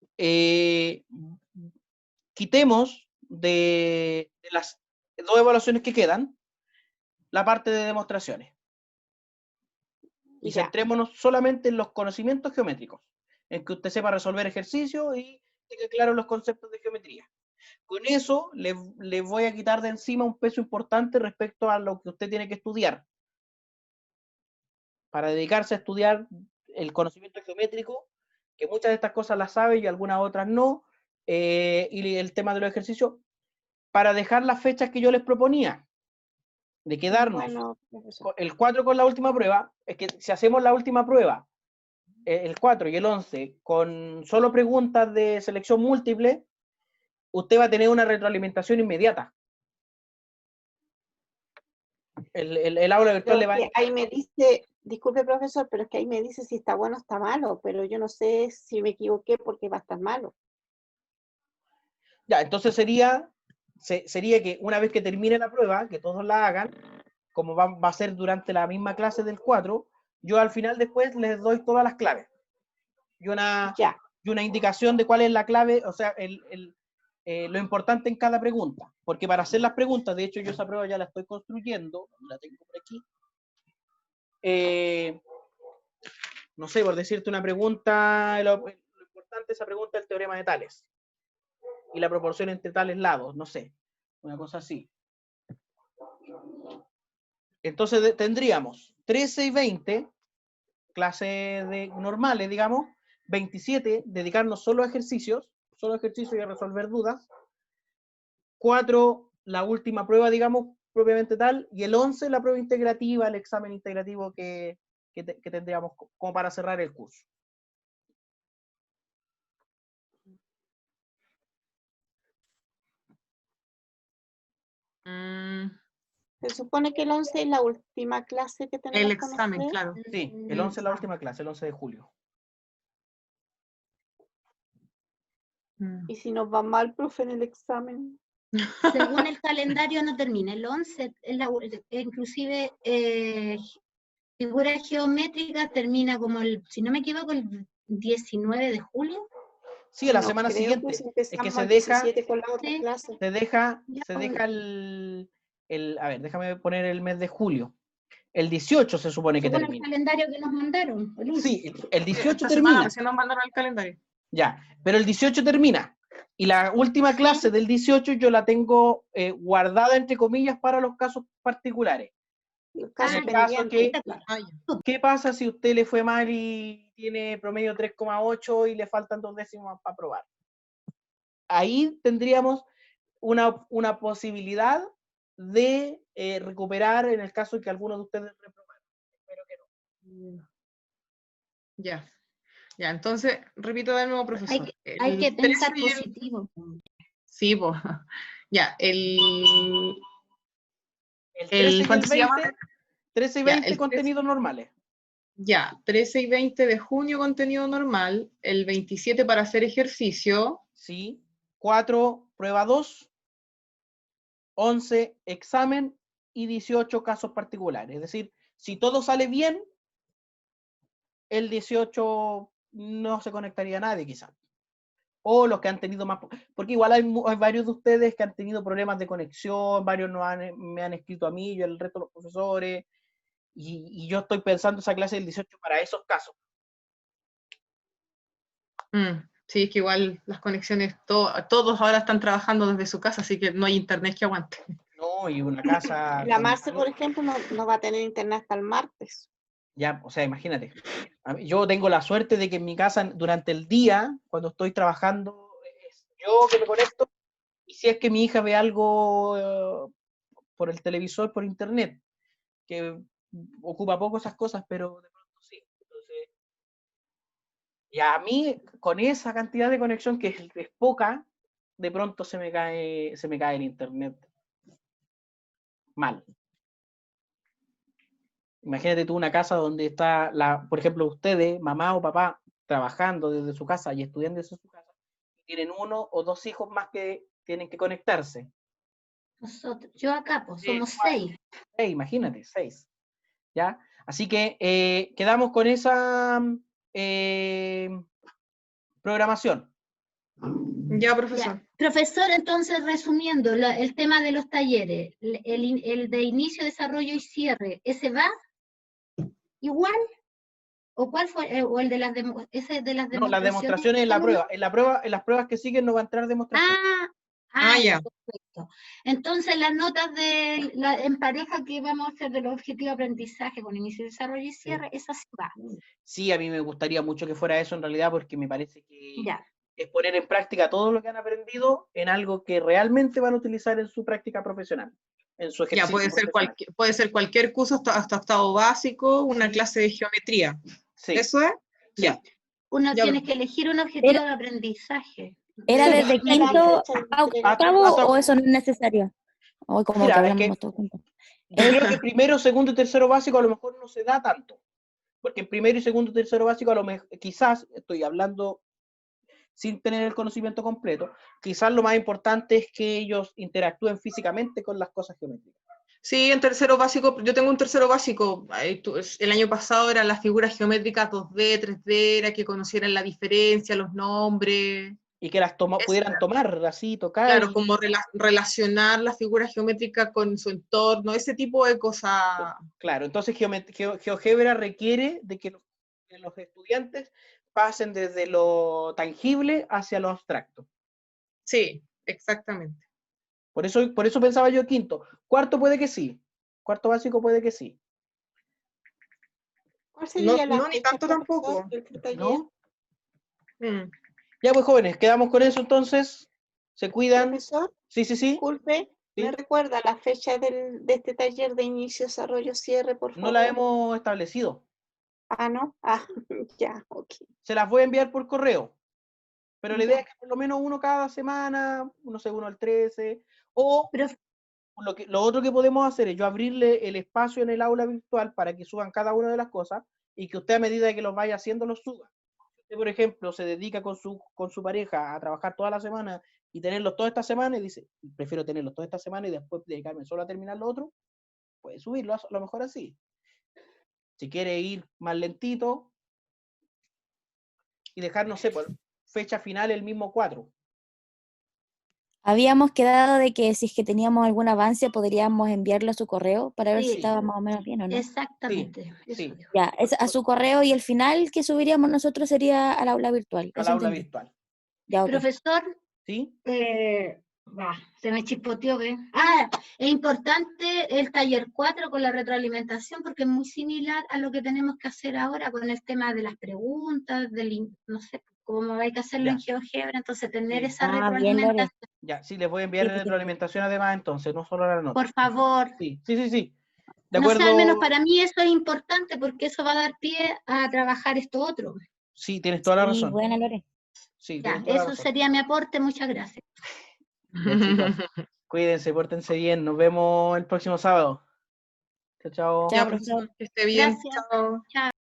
S1: quitemos de las 2 evaluaciones que quedan la parte de demostraciones. Y
S4: Ya.
S1: centrémonos solamente en los conocimientos geométricos. en que usted sepa resolver ejercicios y tenga claros los conceptos de geometría. Con eso le voy a quitar de encima un peso importante respecto a lo que usted tiene que estudiar. Para dedicarse a estudiar el conocimiento geométrico, que muchas de estas cosas las sabe y algunas otras no, y el tema de los ejercicios, para dejar las fechas que yo les proponía, de quedarnos
S4: Bueno, profesor.
S1: el 4 con la última prueba. Es que si hacemos la última prueba, el 4 y el 11, con solo preguntas de selección múltiple, usted va a tener una retroalimentación inmediata. El aula virtual
S4: Pero
S1: le va a...
S4: que ahí me dice, disculpe profesor, pero es que ahí me dice si está bueno o está malo, pero yo no sé si me equivoqué porque va a estar malo.
S1: Ya, entonces sería que una vez que termine la prueba, que todos la hagan, como va a ser durante la misma clase del 4, yo al final después les doy todas las claves. Y una
S4: Ya,
S1: indicación de cuál es la clave, o sea, lo importante en cada pregunta. Porque para hacer las preguntas, de hecho yo esa prueba ya la estoy construyendo, la tengo por aquí. No sé, por decirte una pregunta, lo importante esa pregunta es el teorema de Tales. Y la proporción entre tales lados, no sé, una cosa así. Entonces tendríamos 13 y 20, clases normales, digamos, 27, dedicarnos solo a ejercicios y a resolver dudas, 4, la última prueba, digamos, propiamente tal, y el 11, la prueba integrativa, el examen integrativo que tendríamos como para cerrar el curso.
S4: se supone que el 11 es la última clase que tenemos
S2: El
S4: con
S2: examen,
S4: usted.
S2: claro.
S1: Sí, el 11 es la última clase, el 11 de julio.
S4: Y si nos va mal, profe, en el examen.
S7: Según el calendario no termina. El 11, inclusive figura geométrica termina como si no me equivoco, el 19 de julio.
S1: Sí, a la
S4: No
S1: semana
S4: creo,
S1: siguiente.
S4: pues,
S1: Es que
S4: empezamos
S1: se
S4: el
S1: deja,
S4: 17 con la otra
S7: Sí.
S4: clase.
S1: se deja
S7: Ya,
S1: a ver, déjame poner el mes de julio. El 18 se supone que
S7: según el
S1: termina.
S7: calendario que nos mandaron. El
S1: Sí, el 18
S2: Esta semana
S1: termina.
S2: recién nos mandaron el calendario.
S1: Ya, pero el 18 termina. Y la última clase del 18 yo la tengo guardada, entre comillas, para los casos particulares.
S4: Los casos
S1: En el caso
S4: pendientes.
S1: que, ¿qué pasa si usted le fue mal y tiene promedio 3,8 y le faltan 2 décimas para aprobar? Ahí tendríamos una posibilidad de recuperar en el caso de que alguno de ustedes reprobaran. Espero que no.
S2: Ya. Ya, entonces, repito de nuevo, profesor.
S7: Hay que
S2: El
S7: pensar
S2: 13 y el-
S7: positivo.
S2: Sí, pues. Ya,
S1: El 13 y el
S2: ¿cuánto se llama?
S1: 20, 13 y
S2: Ya,
S1: 20
S2: el 13.
S1: contenidos normales.
S2: Ya, 13 y 20 de junio contenido normal, el 27 para hacer ejercicio,
S1: Sí. 4, prueba 2. 11, examen. Y 18, casos particulares. Es decir, si todo sale bien, el 18 no se conectaría a nadie, quizás. O los que han tenido más... Porque igual hay varios de ustedes que han tenido problemas de conexión, varios me han escrito a mí, yo el resto de los profesores, y yo estoy pensando esa clase del 18 para esos casos.
S2: sí, es que igual las conexiones, todos ahora están trabajando desde su casa, así que no hay internet que aguante.
S1: No, y una casa...
S4: La Marce, por ejemplo, no va a tener internet hasta el martes.
S1: Ya, o sea, imagínate. Yo tengo la suerte de que en mi casa, durante el día, cuando estoy trabajando, es yo que me conecto, y si es que mi hija ve algo por el televisor, por internet, que ocupa poco esas cosas, pero de pronto sí. Entonces, y a mí, con esa cantidad de conexión que es poca, de pronto se me cae el internet mal. Imagínate tú una casa donde está, por ejemplo, ustedes, mamá o papá, trabajando desde su casa y estudiando desde su casa, y tienen 1 o 2 hijos más que tienen que conectarse.
S7: Nosotros, yo acá, pues somos 6.
S1: Imagínate, 6. ¿Ya? Así que quedamos con esa programación.
S2: Ya, profesor.
S7: Ya. Profesor, entonces resumiendo, el tema de los talleres, el de inicio, desarrollo y cierre, ¿ese va igual? ¿O cuál fue? ¿O el de las ese de las
S1: No, las demostraciones en la prueba. En las pruebas que siguen no va a entrar demostración.
S2: Ya.
S7: Perfecto. Entonces, las notas en pareja que vamos a hacer del objetivo de aprendizaje con inicio, desarrollo y cierre, esa sí va.
S1: Sí, a mí me gustaría mucho que fuera eso en realidad, porque me parece que
S7: Ya.
S1: es poner en práctica todo lo que han aprendido en algo que realmente van a utilizar en su práctica profesional, en su
S2: Ya,
S1: ejercicio profesional.
S2: puede ser cualquier curso hasta octavo básico, una clase de geometría.
S1: Sí,
S2: ¿Eso es?
S1: sí.
S2: Ya.
S7: Uno
S2: Ya.
S7: tiene que elegir un objetivo de aprendizaje.
S3: ¿Era desde
S4: La
S3: quinto
S4: fecha de
S3: a
S4: entrega.
S3: octavo
S1: hasta-
S3: o eso no es necesario? Hoy como
S1: Mira,
S3: que
S1: es
S3: hablamos
S1: que
S3: todos juntos.
S1: yo creo que primero, segundo y tercero básico a lo mejor no se da tanto, porque en primero y segundo y tercero básico a lo mejor, quizás, estoy hablando sin tener el conocimiento completo, quizás lo más importante es que ellos interactúen físicamente con las cosas geométricas.
S2: Sí, en tercero básico, yo tengo un tercero básico. El año pasado eran las figuras geométricas 2D, 3D, era que conocieran la diferencia, los nombres.
S1: Y que las pudieran tomar así, tocar.
S2: Claro, como relacionar la figura geométrica con su entorno, ese tipo de cosas.
S1: Claro, entonces GeoGebra requiere de que los estudiantes pasen desde lo tangible hacia lo abstracto.
S2: Sí, exactamente.
S1: Por eso pensaba yo quinto. Cuarto puede que sí. Cuarto básico puede que sí.
S4: ¿Cuál sería la
S2: No, ni
S4: fecha,
S2: tanto
S4: profesor,
S2: tampoco.
S4: del taller?
S1: ¿No?
S2: Mm.
S1: Ya pues jóvenes, quedamos con eso entonces. Se cuidan.
S4: Profesor,
S1: Sí, sí, sí.
S4: disculpe, ¿me
S1: Sí.
S4: recuerda la fecha de este taller de inicio, desarrollo, cierre, por favor?
S1: No la hemos establecido.
S4: Ah, ¿no? Ah, ya, ok.
S1: Se las voy a enviar por correo. Pero la idea
S4: Ya.
S1: es que por lo menos uno cada semana, no sé, uno el 13, o
S7: Pero
S1: lo otro que podemos hacer es yo abrirle el espacio en el aula virtual para que suban cada una de las cosas y que usted a medida de que los vaya haciendo los suba. Si usted, por ejemplo, se dedica con su pareja a trabajar toda la semana y tenerlos toda esta semana y dice, prefiero tenerlos toda esta semana y después dedicarme solo a terminar lo otro, puede subirlo, a lo mejor así. Si quiere ir más lentito y dejar, no sé, por fecha final el mismo 4.
S3: Habíamos quedado de que si es que teníamos algún avance podríamos enviarlo a su correo para ver si
S7: Sí.
S3: estaba más o menos bien o no.
S7: exactamente. Eso
S1: sí.
S7: digo.
S3: Ya, es a su correo y el final que subiríamos nosotros sería al aula virtual.
S1: Al
S3: Eso
S1: aula
S3: entendí.
S1: virtual.
S3: Ya, ok.
S7: Profesor,
S1: ¿Sí?
S7: se me chispoteó, ¿ve? Ah, es importante el taller 4 con la retroalimentación porque es muy similar a lo que tenemos que hacer ahora con el tema de las preguntas, no sé, cómo hay que hacerlo en
S1: Ya.
S7: GeoGebra, entonces tener
S1: Sí.
S7: esa
S3: Bien, Lore.
S7: retroalimentación,
S1: Ya, sí, les voy a enviar
S3: Sí, porque-
S1: retroalimentación además entonces, no solo la nota.
S7: por favor.
S1: Sí, sí, sí, sí. De
S7: No sé,
S1: acuerdo.
S7: al menos para mí eso es importante porque eso va a dar pie a trabajar esto otro.
S1: Sí, tienes toda la
S3: Sí,
S1: razón.
S3: buena, Lore.
S1: Sí,
S7: Ya,
S1: tienes toda la
S7: eso
S1: razón.
S7: sería mi aporte, muchas gracias.
S1: Ya, chicos, cuídense, pórtense bien. Nos vemos el próximo sábado. Chao, chao.
S3: Chao,
S2: Ya,
S3: profesor.
S2: profesor, que esté bien.
S7: Gracias.
S2: Chao.
S7: Chao.